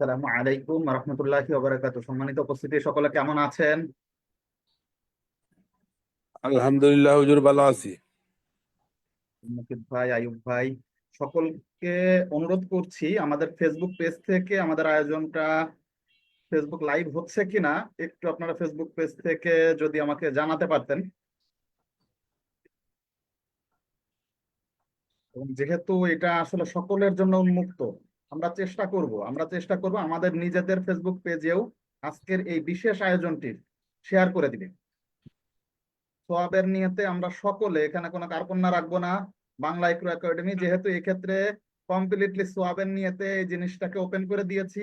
আসসালামু আলাইকুম রহমতুল্লাহি ওয়া বারাকাতুহু। সম্মানিত উপস্থিতি, সকলে কেমন আছেন? আলহামদুলিল্লাহ হুজুর, ভালো আছি। মুকিত ভাই, আয়ুব ভাই, সকলকে অনুরোধ করছি, আমাদের ফেসবুক পেজ থেকে আমাদের আয়োজনটা ফেসবুক লাইভ হচ্ছে কিনা একটু আপনারা ফেসবুক পেজ থেকে যদি আমাকে জানাতে পারতেন। এবং যেহেতু এটা আসলে সকলের জন্য উন্মুক্ত, আমরা চেষ্টা করব আমাদের নিজেদের ফেসবুক পেজেও আজকের এই বিশেষ আয়োজনটি শেয়ার করে দিবে। সোয়াবের নিয়তে আমরা সকলে এখানে কোনো কার্পণ্য রাখবো না। বাংলা ইকরো একাডেমি যেহেতু এক্ষেত্রে কমপ্লিটলি সোয়াবের নিয়তে এই জিনিসটাকে ওপেন করে দিয়েছি,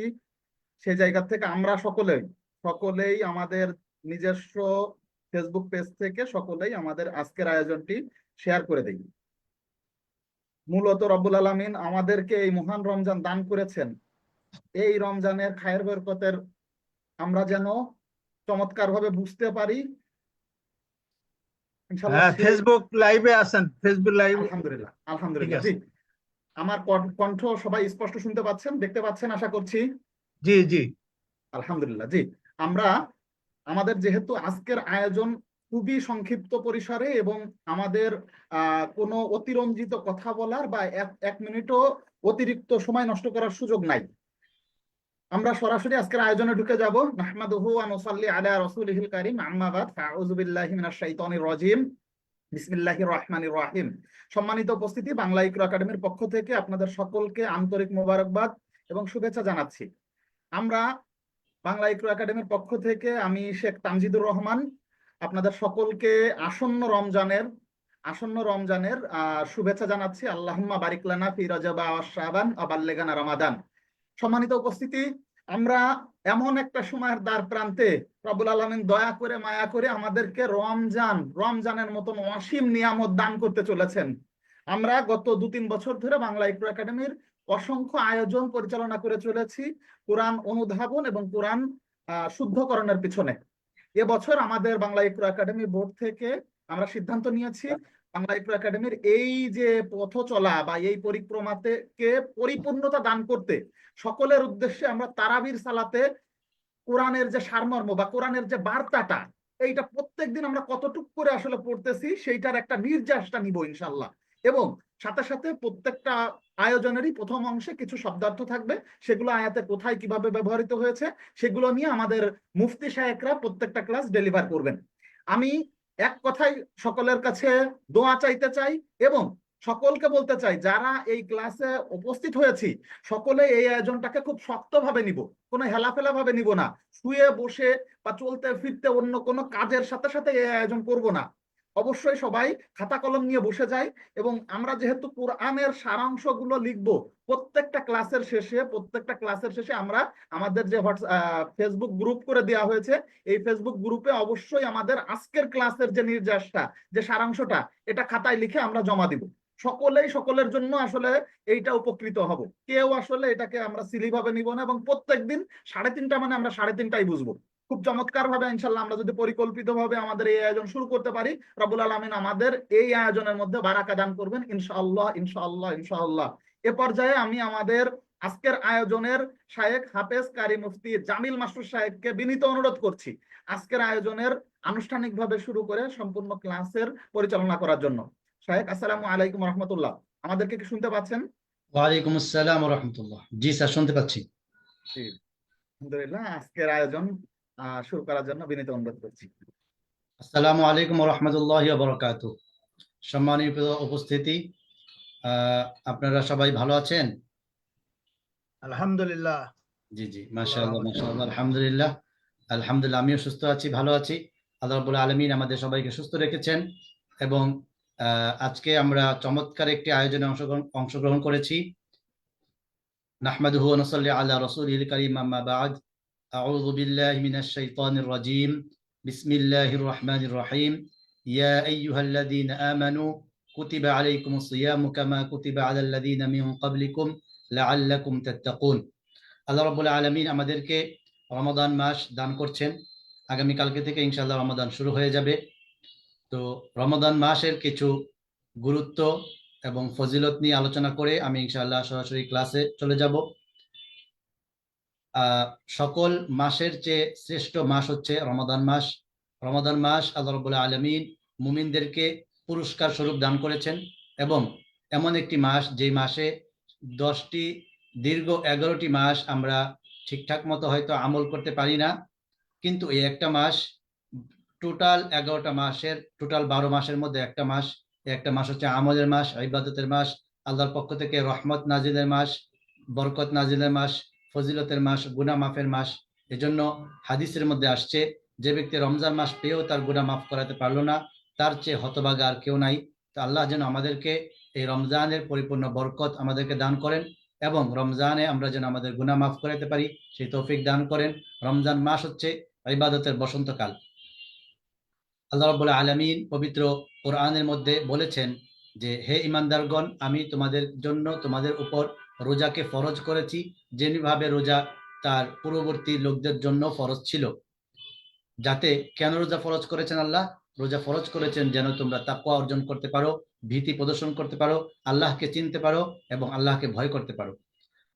সেই জায়গা থেকে আমরা সকলেই সকলেই আমাদের নিজস্ব ফেসবুক পেজ থেকে সকলেই আমাদের আজকের আয়োজনটি শেয়ার করে দিই। মূলত রব্বুল আলামিন আমাদেরকে এই মহান রমজান দান করেছেন, এই রমজানের খায়ের বরকতের আমরা যেন চমৎকার ভাবে বুঝতে পারি। ইনশাআল্লাহ ফেসবুক লাইভে আছেন, ফেসবুক লাইভ। আলহামদুলিল্লাহ, ঠিক আলহামদুলিল্লাহ। আছে। জি, আমার কণ্ঠ সবাই স্পষ্ট শুনতে পাচ্ছেন, দেখতে পাচ্ছেন আশা করছি। জি জি। আলহামদুলিল্লাহ। জি, আমরা আমাদের যেহেতু আজকের আয়োজন খুবই সংক্ষিপ্ত পরিসরে এবং আমাদের কোনো অতিরঞ্জিত কথা বলার বা এক মিনিটও অতিরিক্ত সময় নষ্ট করার সুযোগ নাই, আমরা সরাসরি আজকের আয়োজনে ঢুকে যাব। নাহমাদুহু ওয়া নুসাল্লি আলা রাসূলিহিল কারীম, আম্মা বাদ, ফাআউযু বিল্লাহি মিনাশ শাইতানির রাজীম, বিসমিল্লাহির রহমানির রহিম। সম্মানিত উপস্থিতি, বাংলা ইকরো একাডেমির পক্ষ থেকে আপনাদের সকলকে আন্তরিক মোবারকবাদ এবং শুভেচ্ছা জানাচ্ছি। আমরা বাংলা ইকরো একাডেমির পক্ষ থেকে আমি শেখ তামজিদুর রহমান আপনাদের সকলকে আসন্ন রমজানের শুভেচ্ছা জানাচ্ছি। আল্লাহুম্মা বারিক লানা ফি রজব ওয়া শাবান ওয়া বাল্লিগানা রমাদান। সম্মানিত উপস্থিতি, আমরা এমন একটা সময়ের দ্বার প্রান্তে, রব্বুল আলামিন দয়া করে মায়া করে আমাদেরকে রমজানের মতন অসীম নিয়ামত দান করতে চলেছেন। আমরা গত 2-3 বছর ধরে বাংলা ইকরো একাডেমির অসংখ্য আয়োজন পরিচালনা করে চলেছি কোরআন অনুধাবন এবং কোরআন শুদ্ধকরণের পিছনে। এবছর আমাদের বাংলা ইকরো একাডেমি বোর্ড থেকে আমরা সিদ্ধান্ত নিয়েছি, বাংলা ইকরো একাডেমির এই যে পথ চলা বা এই পরিক্রমাতে কে পরিপূর্ণতা দান করতে সকলের উদ্দেশ্যে আমরা তারাবির সালাতে কোরআনের যে সারমর্ম বা কোরআনের যে বার্তাটা, এইটা প্রত্যেকদিন আমরা কতটুকু করে আসলে পড়তেছি সেইটার একটা নির্যাসটা নিব ইনশাল্লাহ। এবং সাথে সাথে প্রত্যেকটা আয়োজনেরই প্রথম অংশে কিছু শব্দার্থ থাকবে, সেগুলো আয়াতে কোথায় কিভাবে ব্যবহৃত হয়েছে সেগুলো নিয়ে আমাদের মুফতি সাহেবরা প্রত্যেকটা ক্লাস ডেলিভার করবেন। আমি এক কথাই সকলের কাছে দোয়া চাইতে চাই এবং সকলকে বলতে চাই, যারা এই ক্লাসে উপস্থিত হয়েছি সকলে এই আয়োজনটাকে খুব শক্তভাবে নিব, কোনো হেলাফেলা ভাবে নিব না। শুয়ে বসে বা চলতে ফিরতে অন্য কোনো কাজের সাথে সাথে এই আয়োজন করব না। অবশ্যই সবাই খাতা কলম নিয়ে বসে যায় এবং আমরা যেহেতু কোরআনের সারাংশগুলো লিখবো, প্রত্যেকটা ক্লাসের শেষে আমরা আমাদের যে ফেসবুক গ্রুপ করে দেওয়া হয়েছে, এই ফেসবুক গ্রুপে অবশ্যই আমাদের আজকের ক্লাসের যে নির্যাসটা, যে সারাংশটা, এটা খাতায় লিখে আমরা জমা দিব। সকলেই সকলের জন্য আসলে এইটা উপকৃত হব, কেউ আসলে এটাকে আমরা সিলি ভাবে নিব না। এবং প্রত্যেকদিন 3:30 মানে আমরা 3:30টাই বুঝবো। খুব চমৎকার ভাবে ইনশাল্লাহ আমরা যদি পরিকল্পিত ভাবে আমাদের এই আয়োজন শুরু করতে পারি, রব্বুল আলামিন আমাদের এই আয়োজনের মধ্যে বারাকা দান করবেন ইনশাআল্লাহ, ইনশাআল্লাহ, ইনশাআল্লাহ। এ পর্যায়ে আমি আমাদের আজকের আয়োজনের শায়েখ হাফেজ কারি মুফতি জামিল মাসরুর সাহেবকে বিনীত অনুরোধ করছি আজকের আয়োজনের আনুষ্ঠানিকভাবে শুরু করে সম্পূর্ণ ক্লাসের পরিচালনা করার জন্য। শাহেখ, আসসালামু আলাইকুম রহমতুল্লাহ, আমাদেরকে কি শুনতে পাচ্ছেন? ওয়ালাইকুম আসসালাম ওয়া রাহমাতুল্লাহ। জি স্যার, শুনতে পাচ্ছি। জি, আলহামদুলিল্লাহ। আজকের আয়োজন শুরু করার জন্য বিনীত অনুরোধ করছি। আসসালামু আলাইকুম ওয়া রাহমাতুল্লাহি ওয়া বারাকাতুহু। সম্মানিত উপস্থিতি, আপনারা সবাই ভালো আছেন? আলহামদুলিল্লাহ। জি জি, আল্লাহর মাশাআল্লাহ রহমতে। মাশাআল্লাহ, আলহামদুলিল্লাহ। আলহামদুলিল্লাহ, আমিও সুস্থ আছি, ভালো আছি। আল্লাহ রাব্বুল আলামিন আমাদের সবাইকে সুস্থ রেখেছেন। এবং আজকে আমরা চমৎকার একটি আয়োজনে অংশগ্রহণ করেছি। নাহমাদুহু ওয়া নুসাল্লি আলা রাসূলিল কারীম, আম্মা বা'দ। আউযু বিল্লাহি মিনাশ শাইতানির রাজীম। বিসমিল্লাহির রহমানির রহিম। ইয়া আইয়ুহাল্লাযীনা আমানু কুতিবা আলাইকুমুস সিয়ামু কামা কুতিবা আলাল লাযীনা মিন ক্বাবলিকুম লাআল্লাকুম তাত্তাকুন। আল্লাহ রাব্বুল আলামিন আমাদেরকে রমাদান মাস দান করছেন। আগামী কালকে থেকে ইনশাআল্লাহ রমাদান শুরু হয়ে যাবে। তো রমাদান মাসের কিছু গুরুত্ব এবং ফজিলত নিয়ে আলোচনা করে আমি ইনশাআল্লাহ সরাসরি ক্লাসে চলে যাব। সকল মাসের চেয়ে শ্রেষ্ঠ মাস হচ্ছে রমাদান মাস। রমাদান মাস আল্লাহ রাব্বুল আলামিন মুমিনদেরকে পুরস্কার স্বরূপ দান করেছেন এবং এমন একটি মাস যে মাসে 10টি দীর্ঘ 11টি মাস আমরা ঠিকঠাক মতো হয়তো আমল করতে পারি না, কিন্তু এই একটা মাস, টোটাল 11টা মাসের টোটাল 12 মাসের মধ্যে একটা মাস, একটা মাস হচ্ছে আমলের মাস, ইবাদতের মাস, আল্লাহর পক্ষ থেকে রহমত নাজিলের মাস, বরকত নাজিলের মাস, ফজিলতের মাস, গুনাহ মাফের মাস। এজন্য হাদিসের মধ্যে আসছে, যে ব্যক্তি রমজান মাস পেয়েও তার গুনাহ মাফ করাতে পারলো না, তার চেয়ে হতভাগা আর কেউ নাই। তো আল্লাহ যেন আমাদেরকে এই রমজানের পরিপূর্ণ বরকত আমাদেরকে দান করেন এবং রমজানে আমরা যেন আমাদের গুনাহ মাফ করাতে পারি সেই তৌফিক দান করেন। রমজান মাস হচ্ছে ইবাদতের বসন্তকাল। আল্লাহ রাব্বুল আলামিন পবিত্র কোরআনের মধ্যে বলেছেন যে, হে ঈমানদারগণ, আমি তোমাদের জন্য তোমাদের উপর রোজাকে ফরজ করেছি যেভাবে রোজা তার পূর্ববর্তী লোকদের জন্য ফরজ ছিল। যাতে কেন রোজা ফরজ করেছেন আল্লাহ? রোজা ফরজ করেছেন যেন তোমরা তাকওয়া অর্জন করতে পারো, ভীতি প্রদর্শন করতে পারো, আল্লাহকে চিনতে পারো এবং আল্লাহকে ভয় করতে পারো।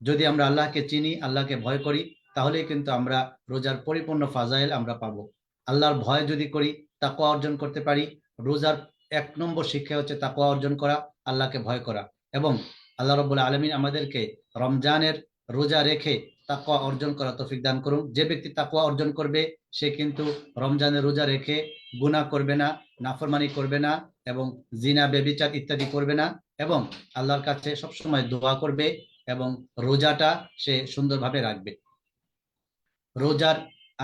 যদি আমরা আল্লাহকে চিনি, আল্লাহকে ভয় করি, তাহলেই কিন্তু আমরা রোজার পরিপূর্ণ ফাজাইল আমরা পাবো। আল্লাহর ভয় যদি করি, তাকওয়া অর্জন করতে পারি। রোজার 1 নম্বর শিক্ষা হচ্ছে তাকওয়া অর্জন করা, আল্লাহকে ভয় করা। এবং আল্লাহ রাব্বুল আলামিন আমাদেরকে রমজানের রোজা রেখে তাকওয়া অর্জন করা তৌফিক দান করুন। যে ব্যক্তি তাকওয়া অর্জন করবে সে কিন্তু রমজানের রোজা রেখে গুনাহ করবে না, নাফরমানি করবে না এবং জিনা ব্যভিচার ইত্যাদি করবে না এবং আল্লাহর কাছে সবসময় দোয়া করবে এবং রোজাটা সে সুন্দরভাবে রাখবে।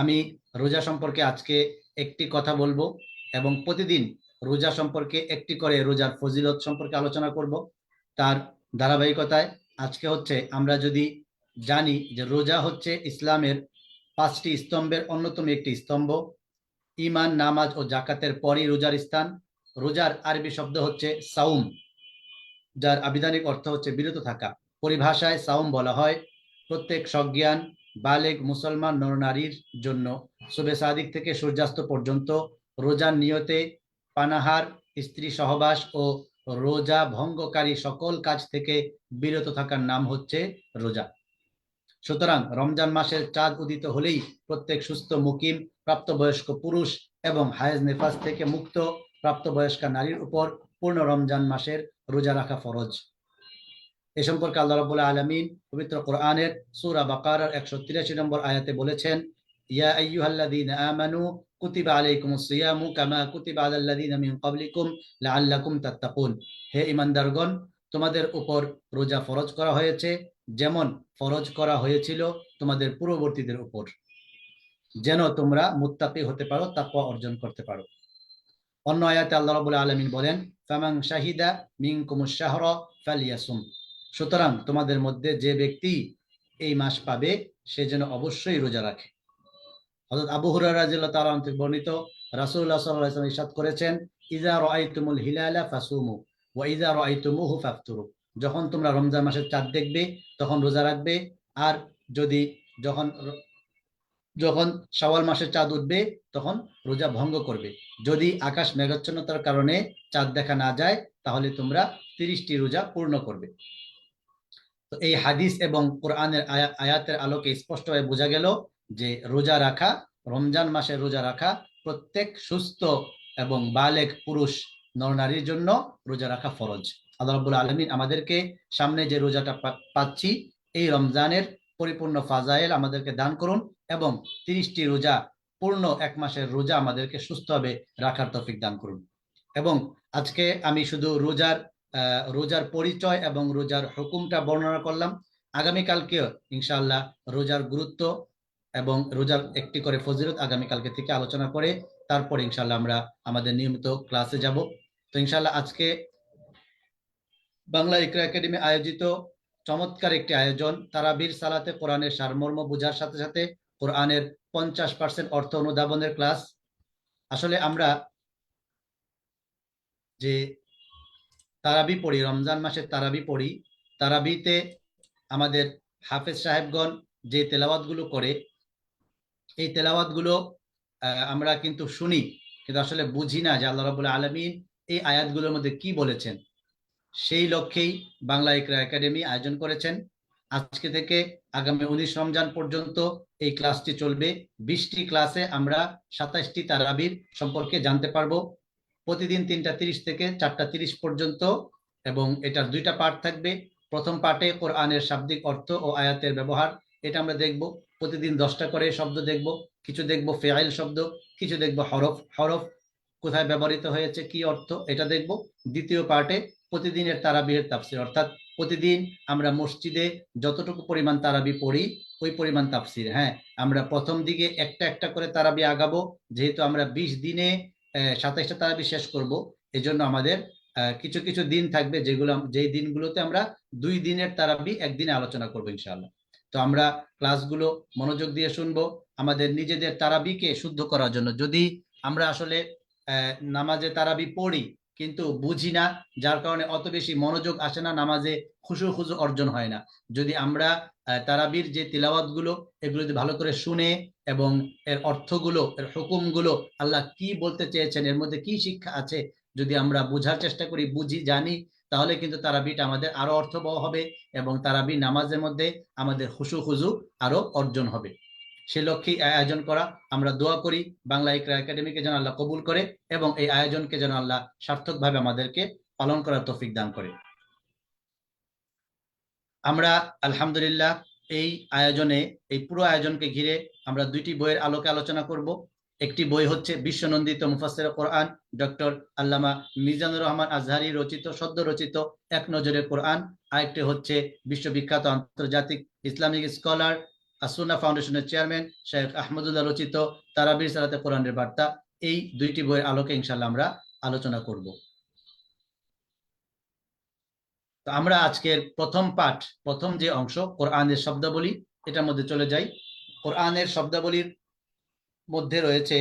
আমি রোজা সম্পর্কে আজকে একটি কথা বলবো এবং প্রতিদিন রোজা সম্পর্কে একটি করে রোজার ফজিলত সম্পর্কে আলোচনা করব। তার ধারাবাহিকতায় আজকে হচ্ছে, আমরা যদি জানি যে রোজা হচ্ছে ইসলামের 5টি স্তম্ভের অন্যতম একটি স্তম্ভ। ঈমান, নামাজ ও যাকাতের পরই রোজার স্থান। রোজার আরবি শব্দ হচ্ছে সাউম, যার আবিধানিক অর্থ হচ্ছে বিরত থাকা। পরিভাষায় সাউম বলা হয় প্রত্যেক সজ্ঞান বালেগ মুসলমান নরনারীর জন্য শুবে সাদিক থেকে সূর্যাস্ত পর্যন্ত রোজার নিয়তে পানাহার, স্ত্রী সহবাস ও রোজা ভঙ্গকারী সকল কাজ থেকে বিরত থাকার নাম হচ্ছে রোজা। সুতরাং রমজান মাসের চাঁদ উদিত হলেই প্রত্যেক সুস্থ মুকিম প্রাপ্তবয়স্ক পুরুষ এবং হায়েজ নেফাস থেকে মুক্ত প্রাপ্তবয়স্কা নারীর উপর পূর্ণ রমজান মাসের রোজা রাখা ফরজ। এ সম্পর্কে আল্লাহ রাব্বুল আলামিন পবিত্র কোরআনের সূরা বাকারার 183 নম্বর আয়াতে বলেছেন, ইয়া আইয়ুহাল্লাযীনা আমানু কুতিবা আলাইকুমুস সিয়ামু কামা কুতিবা আলাল লাযীনা মিন ক্বাবলিকুম লাআল্লাকুম তাত্তাকুন। হে ঈমানদারগণ, তোমাদের উপর রোজা ফরজ করা হয়েছে যেমন ফরজ করা হয়েছিল তোমাদের পূর্ববর্তীদের উপর, যেন তোমরা মুত্তাকী হতে পারো, তাকওয়া অর্জন করতে পারো। অন্য আয়াতে আল্লাহ রাব্বুল আলামিন বলেন, ফামান শাহিদা মিনকুমুশ শাহরা ফালিয়াসুম। সুতরাং তোমাদের মধ্যে যে ব্যক্তি এই মাস পাবে সে যেন অবশ্যই রোজা রাখে। হযরত আবু হুরায়রা রাদিয়াল্লাহু তাআলা থেকে বর্ণিত, রাসূলুল্লাহ সাল্লাল্লাহু আলাইহি ওয়াসাল্লাম ইরশাদ করেছেন, ইযা রাআইতুমুল হিলালা ফাসুমু ওয়া ইযা রাআইতুমুহু ফাফতুরু। যখন তোমরা রমজান মাসের চাঁদ দেখবে তখন রোজা রাখবে, আর যদি যখন শাওয়াল মাসের চাঁদ উঠবে তখন রোজা ভঙ্গ করবে। যদি আকাশ মেঘাচ্ছন্নতার কারণে চাঁদ দেখা না যায় তাহলে তোমরা 30টি রোজা পূর্ণ করবে। তো এই হাদিস এবং কোরআনের আয়াতের আলোকে স্পষ্টভাবে বোঝা গেল যে রোজা রাখা, রমজান মাসে রোজা রাখা প্রত্যেক সুস্থ এবং বালেগ পুরুষ নরনারীর জন্য রোজা রাখা ফরজ। আল্লাহ রাব্বুল আলামিন আমাদেরকে সামনে যে রোজাটা পাচ্ছি এই রমজানের পরিপূর্ণ ফাজাইল আমাদেরকে দান করুন এবং 30টি রোজা, পূর্ণ 1 মাসের রোজা আমাদেরকে সুস্থভাবে রাখার তৌফিক দান করুন। এবং আজকে আমি শুধু রোজার রোজার পরিচয় এবং রোজার হুকুমটা বর্ণনা করলাম। আগামীকালকেও ইনশাআল্লাহ রোজার গুরুত্ব এবং রোজার একটি করে ফজিলত আগামীকালকে থেকে আলোচনা করে তারপর ইনশাআল্লাহ আমরা আমাদের নিয়মিত ক্লাসে যাব। তো ইনশাআল্লাহ আজকে বাংলা ইকরা একাডেমি আয়োজিত চমৎকার একটি আয়োজন, তারাবির সালাতে কোরআনের সারমর্ম বোঝার সাথে সাথে কোরআনের 50% অর্থ অনুধাবনের ক্লাস। আসলে আমরা যে তারাবি পড়ি, রমজান মাসে তারাবি পড়ি, তারাবিতে আমাদের হাফেজ সাহেবগণ যে তেলাওয়াতগুলো করে, এই তেলাওয়াতগুলো আমরা কিন্তু শুনি, কিন্তু আসলে বুঝি না যে আল্লাহ রাব্বুল আলামিন এই আয়াতগুলোর মধ্যে কি বলেছেন। সেই লক্ষ্যেই বাংলা ইকরা একাডেমি আয়োজন করেছেন। আজকে থেকে আগামী 19 রমজান পর্যন্ত এই ক্লাসটি চলবে। 20টি ক্লাসে আমরা 27টি তারাবির সম্পর্কে জানতে পারবো। প্রতিদিন 3টা 30 থেকে 4টা 30 পর্যন্ত, এবং এটার 2টা পার্ট থাকবে। প্রথম পার্টে কোরআনের শাব্দিক অর্থ ও আয়াতের ব্যবহার, এটা আমরা দেখব। প্রতিদিন 10টা করে শব্দ দেখব, কিছু দেখব ফেআইল শব্দ, কিছু দেখব হরফ, হরফ কোথায় ব্যবহৃত হয়েছে, কি অর্থ, এটা দেখব। দ্বিতীয় পার্টে প্রতিদিনের তারাবির তাফসির, অর্থাৎ প্রতিদিন আমরা মসজিদে যতটুকু পরিমাণ তারাবি পড়ি ওই পরিমাণ তাফসির। হ্যাঁ, আমরা প্রথম দিকে একটা একটা করে তারাবি আগাবো, যেহেতু আমরা 20 দিনে 27টা তারাবি শেষ করব। এজন্য আমাদের কিছু কিছু দিন থাকবে যেই দিনগুলোতে আমরা 2 দিনের তারাবি একদিনে আলোচনা করবো ইনশাআল্লাহ। তো আমরা ক্লাসগুলো মনোযোগ দিয়ে শুনবো আমাদের নিজেদের তারাবিকে শুদ্ধ করার জন্য। যদি আমরা আসলে নামাজে তারাবি পড়ি কিন্তু বুঝি না, যার কারণে অত বেশি মনোযোগ আসে না, নামাজে খুশু খুশু অর্জন হয় না। যদি আমরা তারাবির যে তিলাওয়াত গুলো এগুলো যদি ভালো করে শুনে এবং এর অর্থগুলো, এর হুকুমগুলো, আল্লাহ কি বলতে চেয়েছেন, এর মধ্যে কি শিক্ষা আছে, যদি আমরা বোঝার চেষ্টা করি, বুঝি, জানি, তাহলে কিন্তু তারাবিটা আমাদের আরো অর্থবহ হবে এবং তারাবি নামাজের মধ্যে আমাদের খুশু খুজু আরো অর্জন হবে। সে লক্ষ্যেই আয়োজন করা। আমরা দোয়া করি বাংলা ইকরা একাডেমিকে যেন আল্লাহ কবুল করে এবং এই আয়োজনকে যেন আল্লাহ সার্থকভাবে আমাদেরকে পালন করার তৌফিক দান করে। আমরা আলহামদুলিল্লাহ এই আয়োজনে, এই পুরো আয়োজনকে ঘিরে আমরা 2টি বইয়ের আলোকে আলোচনা করব। একটি বই হচ্ছে বিশ্বনন্দিত মুফাসসির কোরআন ডক্টর আল্লামা মিজানুর রহমান আজহারি রচিত, সদ্য রচিত এক নজরে কোরআন। আরেকটি হচ্ছে বিশ্ববিখ্যাত আন্তর্জাতিক ইসলামিক স্কলার আসুন্না ফাউন্ডেশনের চেয়ারম্যান শেখ আহমদুল্লাহ রচিত তারাবির সালাতে কোরআনের বার্তা। এই 2টি বইয়ের আলোকে ইনশাআল্লাহ আমরা আলোচনা করব। তো আমরা আজকের প্রথম পাঠ, প্রথম যে অংশ কোরআনের শব্দাবলী, এটার মধ্যে চলে যাই। কোরআনের শব্দাবলীর মধ্যে রয়েছে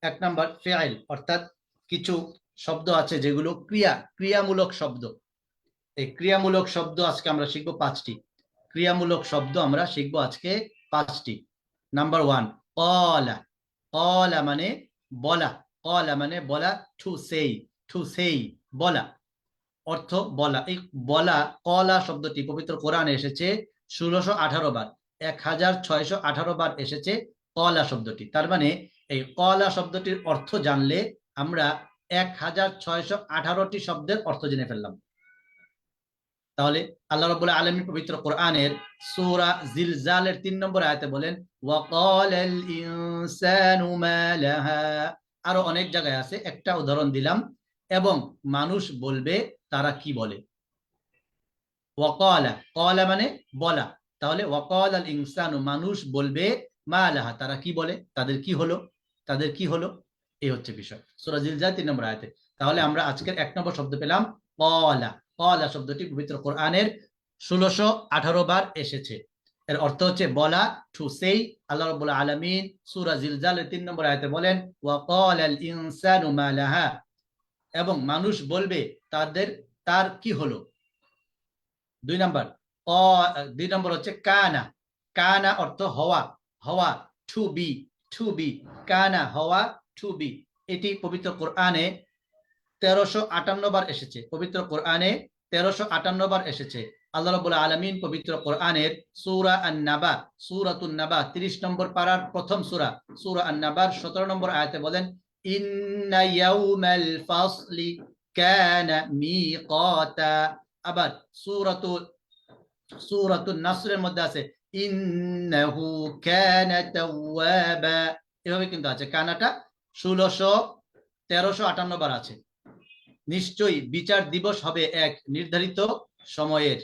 1 নাম্বার ফেআইল, অর্থাৎ কিছু শব্দ আছে যেগুলো ক্রিয়ামূলক শব্দ। এই ক্রিয়ামূলক শব্দ আজকে আমরা শিখবো 5টি। ক্রিয়ামূলক শব্দ আমরা শিখবো আজকে 5টি। নাম্বার 1 ক্বালা। ক্বালা মানে বলা, ক্বালা মানে বলা, টু সেই, বলা, অর্থ বলা। এই বলা, ক্বালা শব্দটি পবিত্র কোরআনে এসেছে 1618 বার, 1618 বার এসেছে ক্বালা শব্দটি। তার মানে এই ক্বালা শব্দটির অর্থ জানলে আমরা 1618টি শব্দের অর্থ জেনে ফেললাম। তাহলে আল্লাহ রাব্বুল আলামিন পবিত্র কোরআনের সূরা জিলজালের 3 নম্বর আয়াতে বলেন ওয়াকালাল ইনসানু মা লাহা। আরো অনেক জায়গায় আছে, একটা উদাহরণ দিলাম। এবং মানুষ বলবে, তারা কি বলে। ওয়াকালা, ক্বালা মানে বলা, তাহলে ওয়াকালাল ইনসানু মানুষ বলবে, মা লাহা তারা কি বলে, তাদের কি হলো, তাদের কি হলো। এই হচ্ছে বিষয় সূরা জিলজাল 3 নম্বর আয়াতে। তাহলে আমরা আজকের 1 নম্বর শব্দ পেলাম ক্বালা। ক্বালা শব্দটি পবিত্র কোরআনের 1618 বার এসেছে। এর অর্থ হচ্ছে বলা, টু সেই। আল্লাহ রাব্বুল আলামিন সূরা জিলজালের 3 নম্বর আয়াতে বলেন ওয়াকালাল ইনসানু মা লাহা, এবং মানুষ বলবে তার কি হলো। 2 নম্বর হচ্ছে কানা। কানা অর্থ হওয়া, হওয়া, টু বি, কানা হওয়া, টু বি। এটি পবিত্র কোরআনে 1358 বার এসেছে। পবিত্র কোরআনে 1358 বার এসেছে। আল্লাহ রাব্বুল আলামিন পবিত্র কোরআনের সূরা আন-নাবা, সূরাতুন নাবা 30 নম্বর পারার প্রথম সূরা আন-নাবার 17 নম্বর আয়াতে বলেন ইন্না ইয়াউমাল ফাসলি কানা মিকাতা। আবার সূরাতুন নাসরের মধ্যে আছে ইন্নাহু কানা তাওয়াবা। এভাবে কিন্তু আছে, কানাটা 1358 বার আছে। নিশ্চয়ই বিচার দিবস হবে এক নির্ধারিত সময়ের।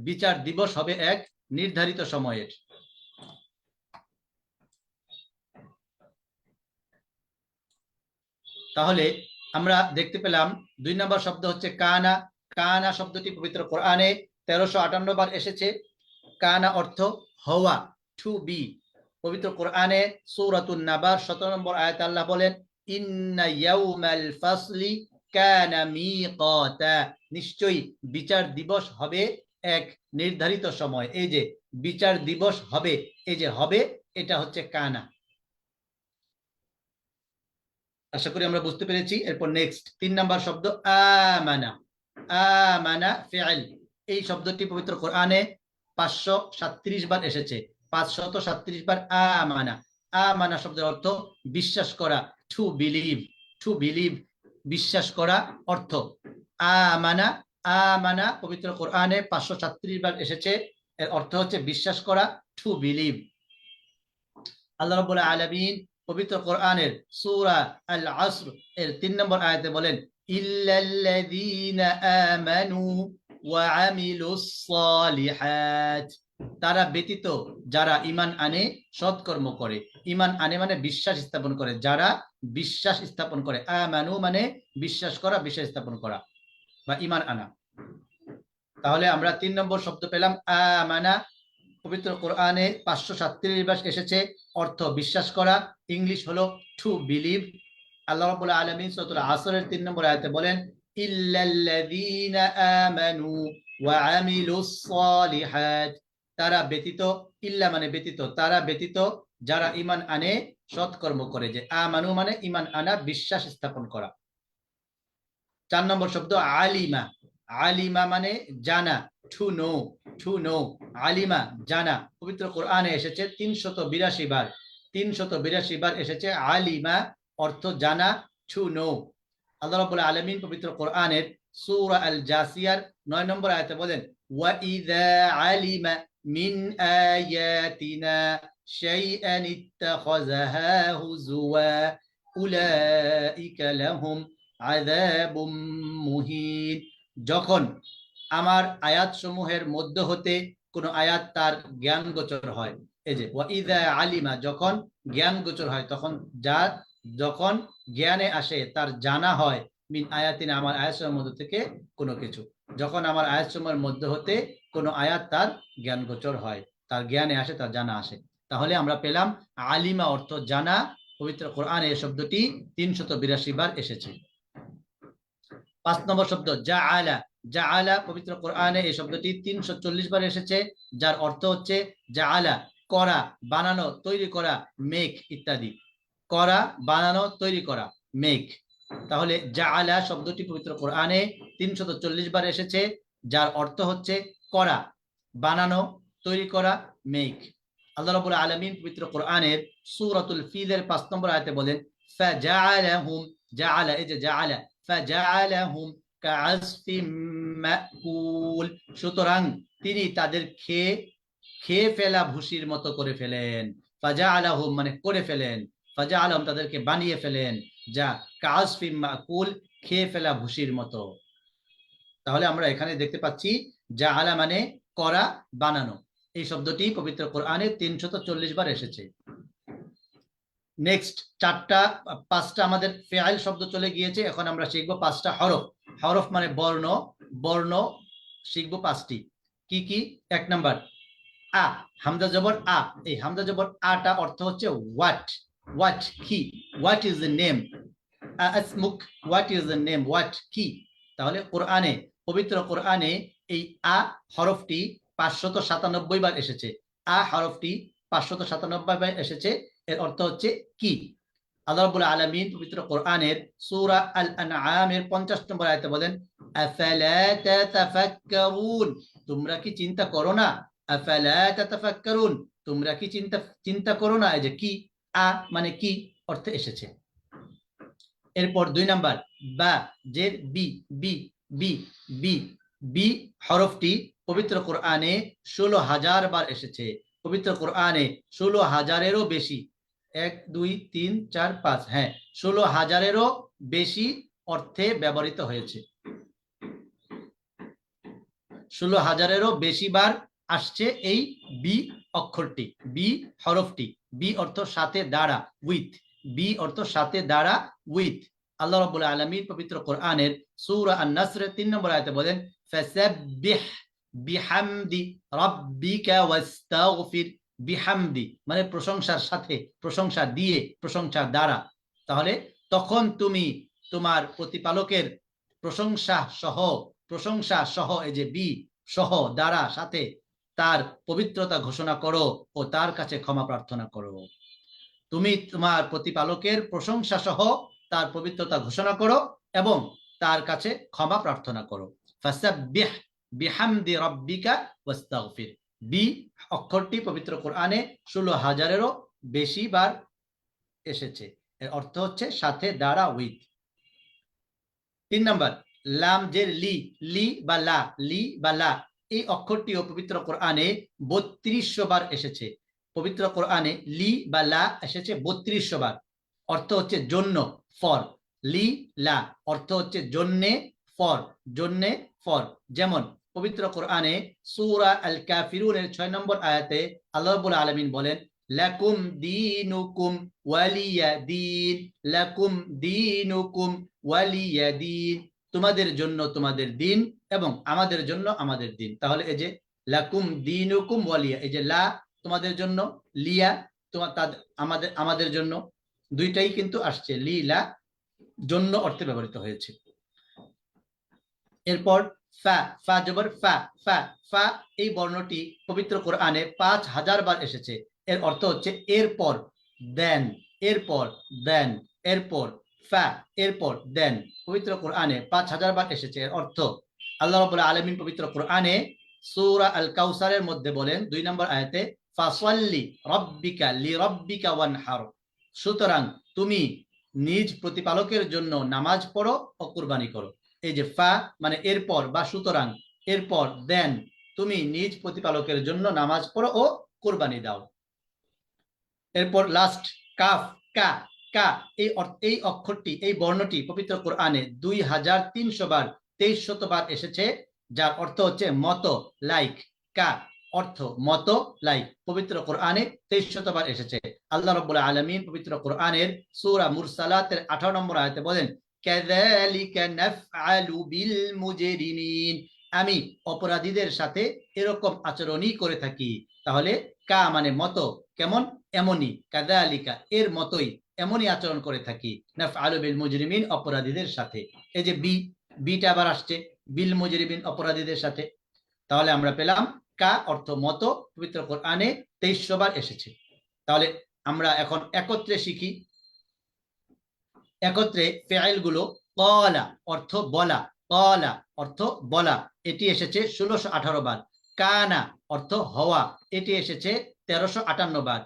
বিচার দিবস হবে এক নির্ধারিত সময়ের। তাহলে আমরা দেখতে পেলাম 2 নম্বর শব্দ হচ্ছে কানা। কানা শব্দটি পবিত্র কোরআনে 1358 বার এসেছে। কানা অর্থ হওয়া, টু বি। পবিত্র কোরআনে সূরাতুন নাবার 17 নম্বর আয়াতে আল্লাহ বলেন, ইন্না ইয়াউমাল ফাসলি কানা মিকাতা, নিশ্চয়ই বিচার দিবস হবে এক নির্ধারিত সময়। এই যে বিচার দিবস হবে, এই যে হবে, এটা হচ্ছে কানা। আশা করি আমরা বুঝতে পেরেছি। এরপর নেক্সট 3 নাম্বার শব্দ আমানা। আমানা ফিআল, এই শব্দটি পবিত্র কোরআনে 537 বার এসেছে। 537 বার আমানা। আমানা শব্দের অর্থ বিশ্বাস করা, টু বিলিভ। টু বিলিভ, বিশ্বাস করা অর্থ আমানা। আমানা পবিত্র কোরআনে 537 বার এসেছে। এর অর্থ হচ্ছে বিশ্বাস করা, টু বিলিভ। আল্লাহ রাব্বুল আলামিন পবিত্র কোরআনের সূরা আল আসর এর 3 নম্বর আয়াতে বলেন, ইল্লাল্লাযীনা আমানু ওয়া আমিলুস সালিহাত, তারা ব্যতীত যারা ঈমান আনে, সৎকর্ম করে। ঈমান আনে মানে বিশ্বাস স্থাপন করে, যারা বিশ্বাস স্থাপন করে। আমানু মানে বিশ্বাস করা, বিশ্বাস স্থাপন করা বা ঈমান আনা। তাহলে আমরা 3 নম্বর শব্দ পেলাম আমানা। পবিত্র কোরআনে 537 বার এসেছে, অর্থ বিশ্বাস করা। ইংলিশ হলো টু বিলিভ। আল্লাহ রাব্বুল আলামিন সূরাতুল আসরের 3 নম্বর আয়াতে বলেন, ইল্লাল্লাযীনা আমানু ওয়া আমিলুস সালিহাত, তারা ব্যতীত, ইল্লা মানে ব্যতীত, তারা ব্যতীত যারা ঈমান আনে, সৎকর্ম করে। যে আমানু মানে ঈমান আনা, বিশ্বাস স্থাপন করা। 4 নম্বর শব্দ আলিমা। আলিমা মানে জানা, টু নো। টু নো, আলিমা জানা। পবিত্র কোরআনে এসেছে 382 বার। 382 বার এসেছে আলিমা, অর্থ জানা, টু নো। আল্লাহ রাব্বুল আলামিন পবিত্র কোরআনের সূরা আল জাসিয়ার 9 নম্বর আয়াতে বলেন, ওয়া ইযা আলিমা মিন আয়াতিনা শাইআন ইত্তাখাযাহা হুজুয়া উলাইকা লাহুম আযাবুম মুহিন, যখন আমার আয়াত সমূহের মধ্য হতে কোন আয়াত তার জ্ঞান গোচর হয়। এই যে ওয়া ইযা আলিমা, যখন জ্ঞান গোচর হয়, তখন যখন জ্ঞানে আসে, তার জানা হয়, মিন আয়াতিনা, আমার আয়াতের মধ্য থেকে কোনো কিছু। যখন আমার আয়াতসমূহের মধ্য হতে কোনো আয়াত তার জ্ঞান গোচর হয়, তার জ্ঞানে আসে, তার জানা আসে। তাহলে আমরা পেলাম আলিমা অর্থ জানা। পবিত্র কোরআনে এই শব্দটি 382 বার এসেছে। 5 নম্বর শব্দ জাআলা। জাআলা পবিত্র কোরআনে এই শব্দটি 340 বার এসেছে, যার অর্থ হচ্ছে জাআলা, করা, বানানো, তৈরি করা, মেক ইত্যাদি। করা, বানানো, তৈরি করা, মেক। তাহলে জাআলা শব্দটি পবিত্র কোরআনে 340 বার এসেছে, যার অর্থ হচ্ছে করা, বানানো, তৈরি করা, মেক। আল্লাহ রাব্বুল আলামিন পবিত্র কোরআনের সূরাতুল ফিলের 5 নম্বর আয়াতে বলেন, ফাজাআলাহুম, জাআলা, এই যে জাআলা, ফাজাআলাহুম কাআসফিম মাকুল, সুতরাং তিনি তাদের খেয়ে ফেলা ভুসির মতো করে ফেলেন। ফাজাআলাহুম মানে করে ফেলেন, ফাজাআলাহুম তাদেরকে বানিয়ে ফেলেন, যা কাআসফিম মাকুল, খেয়ে ফেলা ভুসির মতো। তাহলে আমরা এখানে দেখতে পাচ্ছি জাআলা মানে করা, বানানো। এই শব্দটি পবিত্র কোরআনে 340 বার এসেছে। নেক্সট 5টা আমাদের ফেআইল শব্দ চলে গিয়েছে। এখন আমরা শিখবো 5টা হরফ। হরফ মানে বর্ণ। বর্ণ শিখবো 5টি। কি কি? 1 নাম্বার আ, হামজা জবর আ। এই হামজা জবর আটা অর্থ হচ্ছে হোয়াট। হোয়াট, কি। What is the name. আসমুক, what is the name, what, কি। তাহলে কোরআনে, পবিত্র কোরআনে এই আ হরফটি 597 বার এসেছে। আ হরফটি 597 বার এসেছে। এর অর্থ হচ্ছে কি। আল্লাহ রাব্বুল আলামিন পবিত্র কোরআনের সূরা আল আনআমের 50 নম্বর আয়াতে বলেন, আফালা তাতাফাক্কারুন, তোমরা কি চিন্তা করো না। আফালা তাতাফাক্কারুন, তোমরা কি চিন্তা করো না। এই যে কি, আ মানে কি অর্থে এসেছে। এরপর 2 নাম্বার বা, যে বি। বি বি বি বি হরফটি পবিত্র কোরআনে 16,000 বার এসেছে। পবিত্র কোরআনে 16,000-এরও বেশি, 1 2 3 4 5, হ্যাঁ 16,000-এরও বেশি অর্থে ব্যবহৃত হয়েছে। 16,000-এরও বেশি বার আসছে এই বি অক্ষরটি, বি হরফটি। বি অর্থ সাথে দ্বারা, উইথ। বি অর্থ সাথে দ্বারা, উইথ। আল্লাহ রাব্বুল আলামিন পবিত্র কোরআনের সূরা আন-নাসরের 3 নম্বর আয়াতে বলেন, ফাসাব্বিহ বিহামদি রাব্বিকা ওয়াস্তাগফির। বিহামদি মানে প্রশংসার সাথে, প্রশংসা দিয়ে, প্রশংসার দ্বারা। তাহলে তখন তুমি তোমার প্রতিপালকের প্রশংসা সহ, এই যে বি সহ, দ্বারা, সাথে তার পবিত্রতা ঘোষণা করো ও তার কাছে ক্ষমা প্রার্থনা করো। তুমি তোমার প্রতিপালকের প্রশংসা সহ তার পবিত্রতা ঘোষণা করো এবং তার কাছে ক্ষমা প্রার্থনা করো। ফাসাব্বিহ বিহামদি রাব্বিকা ওয়াস্তাগফির। বি অক্ষরটি পবিত্র কোরআনে 16,000-এরও বেশি বার এসেছে। এর অর্থ হচ্ছে সাথে, দ্বারা, উইথ। 3 নম্বর, লাম জের লি, লি বা লা, লি বা লা। এই অক্ষরটিও পবিত্র কোরআনে 3200 বার এসেছে। পবিত্র কোরআনে লি বা লা এসেছে 3200 বার। অর্থ হচ্ছে জন্য, ফর। লি লা অর্থ হচ্ছে জন্যে, ফর, জন্যে, ফর। যেমন পবিত্র কোরআনে সূরা আল কাফিরুনের 6 নম্বর আয়াতে আল্লাহ রাব্বুল আলামিন বলেন, লাকুম দীনুকুম ওয়ালিয়া দীন, লাকুম দীনুকুম ওয়ালিয়া দীন। তোমাদের জন্য তোমাদের দিন এবং আমাদের জন্য আমাদের দিন। তাহলে এই যে লাকুম দীনুকুম ওয়ালিয়া, এই যে লা তোমাদের জন্য, লিয়া তোমার, আমাদের জন্য, দুইটাই কিন্তু আসছে, লি লা, জন্য অর্থে ব্যবহৃত হয়েছে। এরপর ফা, ফা জবর ফা, ফা, ফা এই বর্ণটি পবিত্র কোরআনে 5000 বার এসেছে। এর অর্থ হচ্ছে এরপর, দেন, এরপর, দেন, এরপর, ফা, এরপর, দেন। পবিত্র কোরআনে 5000 বার এসেছে। এর অর্থ আল্লাহ রাব্বুল আলামিন পবিত্র কোরআনে সূরা আল কাউসারের মধ্যে বলেন 2 নম্বর আয়াতে, ফাসাল্লি রাব্বিকা লিরাব্বিকা ওয়ানহার। সুতরাং তুমি নিজ প্রতিপালকের জন্য নামাজ পড়ো ও কুরবানি করো। এই যে ফা মানে এরপর বা সুতরাং, এরপর, দেন, তুমি নিজ প্রতিপালকের জন্য নামাজ পড়ো ও কুরবানি দাও। এরপর লাস্ট কাফ, কা, কা এই অক্ষরটি, এই বর্ণটি পবিত্র কোরআনে 2300 বার, 2300 বার এসেছে, যার অর্থ হচ্ছে মতো, লাইক। কা অর্থ মতো, লাইক, পবিত্র কোরআনে 2300 বার এসেছে। আল্লাহ রাব্বুল আলামিন পবিত্র কোরআনের সূরা মুরসালাতের 18 নম্বর আয়াতে বলেন, কাযালিকা নাফআলু বিল মুজরিমিন। আমি অপরাধীদের সাথে এরকম আচরণই করে থাকি। তাহলে কা মানে মতো, কেমন, এমনই, কাযালিকা এর মতোই, এমনই আচরণ করে থাকি, নাফআলু বিল মুজরিমিন অপরাধীদের সাথে। এই যে বি, বিটা আবার আসছে, বিল মুজরিমিন অপরাধীদের সাথে। তাহলে আমরা পেলাম কা অর্থ মতো, পবিত্র কোরআনে 2300 বার এসেছে। তাহলে আমরা এখন একত্রে শিখি। একত্রে ফেইল গুলো, ক্বালা অর্থ বলা, ক্বালা অর্থ বলা, এটি এসেছে 1618 বার। কানা অর্থ হওয়া, এটি এসেছে 1358 বার।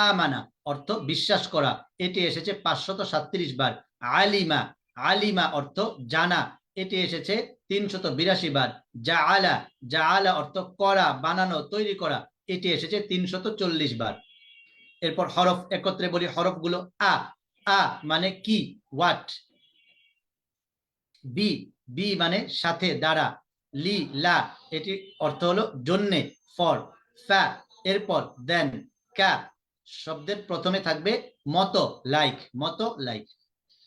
আমানা অর্থ বিশ্বাস করা, এটি এসেছে 537 বার। আলিমা, আলিমা অর্থ জানা, এটি এসেছে 382 বার। জাআলা, জাআলা অর্থ করা, বানানো, তৈরি করা, এটি এসেছে 340 বার। এরপর হরফ, একত্রে বলি হরফগুলো। আ, আ মানে কি, হোয়াট। বি, বি মানে সাথে, দ্বারা। লি, লা এটি অর্থ হলো জন্যে, ফর। ফা এরপর দেন। কা শব্দের প্রথমে থাকবে মতো, লাইক, মতো, লাইক।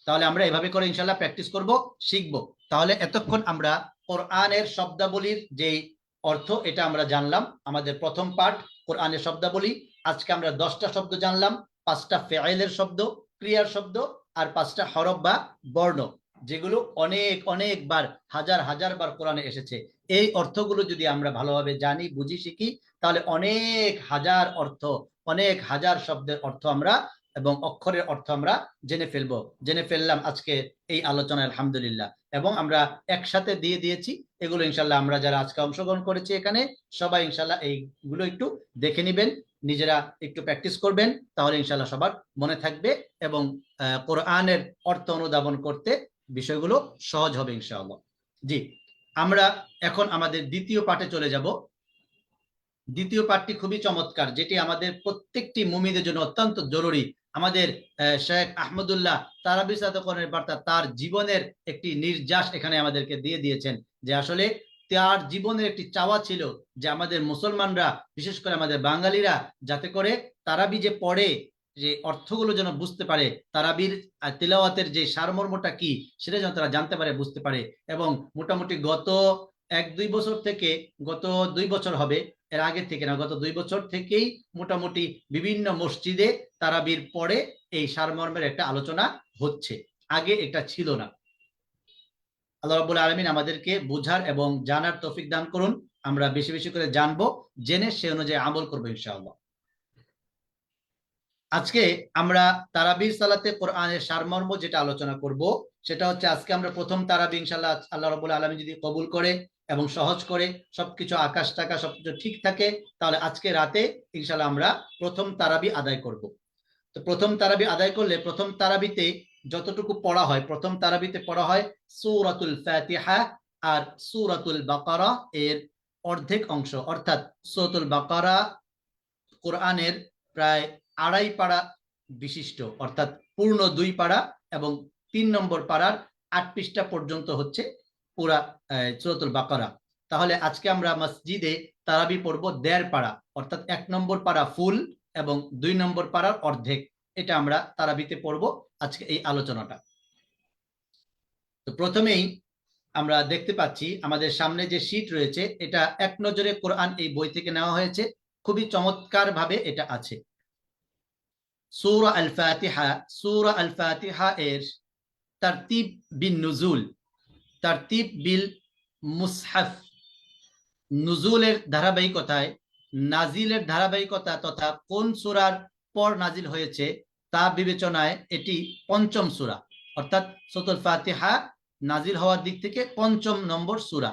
তাহলে আমরা এভাবে করে ইনশাআল্লাহ প্র্যাকটিস করব, শিখব। তাহলে এতক্ষণ আমরা কোরআনের শব্দাবলীর যেই অর্থ, এটা আমরা জানলাম। আমাদের প্রথম পার্ট কোরআনের শব্দাবলী। আজকে আমরা 10টা শব্দ জানলাম, 5টা ফেইলের শব্দ, ক্রিয়ার শব্দ, আর 5টা হরফ বা বর্ণ, যেগুলো অনেক অনেক বার, হাজার হাজার বার কোরআনে এসেছে। এই অর্থগুলো যদি আমরা ভালোভাবে জানি, বুঝি, শিখি, তাহলে অনেক হাজার অর্থ, অনেক হাজার শব্দের অর্থ আমরা এবং অক্ষরের অর্থ আমরা জেনে ফেললাম আজকে এই আলোচনায়, আলহামদুলিল্লাহ। এবং আমরা একসাথে দিয়ে দিয়েছি এগুলো। ইনশাল্লাহ আমরা যারা আজকে অংশগ্রহণ করেছি এখানে, সবাই ইনশাল্লাহ এইগুলো একটু দেখে নিবেন, নিজেরা একটু প্র্যাকটিস করবেন, তাহলে ইনশাল্লাহ সবার মনে থাকবে এবং কোরআনের অর্থ অনুধাবন করতে বিষয়গুলো সহজ হবে ইনশাআল্লাহ। জি, আমরা এখন আমাদের দ্বিতীয় পাঠে চলে যাব। দ্বিতীয় পাঠটি খুবই চমৎকার, যেটি আমাদের প্রত্যেকটি মুমিনের জন্য অত্যন্ত জরুরি। আমাদের শেখ আহমদুল্লাহ তারাবি সাদকনের বার্তা তার জীবনের একটি নির্যাস এখানে আমাদেরকে দিয়ে দিয়েছেন, যে আসলে তার জীবনের একটি চাওয়া ছিল যে আমাদের মুসলমানরা, বিশেষ করে আমাদের বাঙালিরা, যাতে করে তারাবি যে পড়ে যে অর্থগুলো যেন বুঝতে পারে, তারাবির তিলাওয়াতের যে সারমর্মটা কি সেটা যেন তারা জানতে পারে, বুঝতে পারে। এবং মোটামুটি গত 1-2 বছর থেকে, গত 2 বছর হবে, এর আগে থেকে না, গত 2 বছর থেকেই মোটামুটি বিভিন্ন মসজিদে তারাবির পরে এই সারমর্মের একটা আলোচনা হচ্ছে, আগে এটা ছিল না। আল্লাহ রাব্বুল আলামিন আমাদেরকে বুঝার এবং জানার তৌফিক দান করুন। আমরা বেশি বেশি করে জানবো, জেনে সে অনুযায়ী আমল করবো ইনশাআল্লাহ। আজকে আমরা তারাবির সালাতে কোরআনের সারমর্ম যেটা আলোচনা করব, সেটা হচ্ছে আজকে আমরা প্রথম তারাবি ইনশাআল্লাহ, আল্লাহ রাব্বুল আলামিন যদি কবুল করে এবং সহজ করে, সবকিছু আকাশ টাকা সবকিছু ঠিক থাকে, তাহলে আজকে রাতে ইনশাআল্লাহ আমরা প্রথম তারাবি আদায় করব। তো প্রথম তারাবি আদায় করলে, প্রথম তারাবিতে যতটুকু পড়া হয়, প্রথম তারাবিতে পড়া হয় সূরাতুল ফাতিহা আর সূরাতুল বাকারা এর অর্ধেক অংশ, অর্থাৎ সূরাতুল বাকারা কোরআনের প্রায় 2.5 পারা বিশিষ্ট, অর্থাৎ পূর্ণ 2 পারা, এবং 3 নম্বর পারার 8 পৃষ্ঠা পর্যন্ত হচ্ছে পুরা সূরাতুল বাকারা। তাহলে আজকে আমরা মসজিদে তারাবি পড়ব 1.5 পারা, অর্থাৎ 1 নম্বর পারা ফুল এবং 2 নম্বর পারার অর্ধেক, এটা আমরা তারাবিতে পড়ব আজকে এই আলোচনাটা। তো প্রথমেই আমরা দেখতে পাচ্ছি আমাদের সামনে যে শীট রয়েছে, এটা এক নজরে কোরআন এই বই থেকে নেওয়া হয়েছে, খুবই চমৎকার ভাবে এটা আছে। সূরা আল ফাতিহা, সূরা আল ফাতিহা এর তারতিব বিন নুজুল, তারতিব বিল মুসহাফ, নুজুলের ধারাবাহিকতায়, নাজিলের ধারাবাহিকতা তথা কোন সূরার পর নাজিল হয়েছে তা বিবেচনায় এটি 5ম সূরা, অর্থাৎ সূরাতুল ফাতিহা নাজিল হওয়ার দিক থেকে 5ম নম্বর সূরা।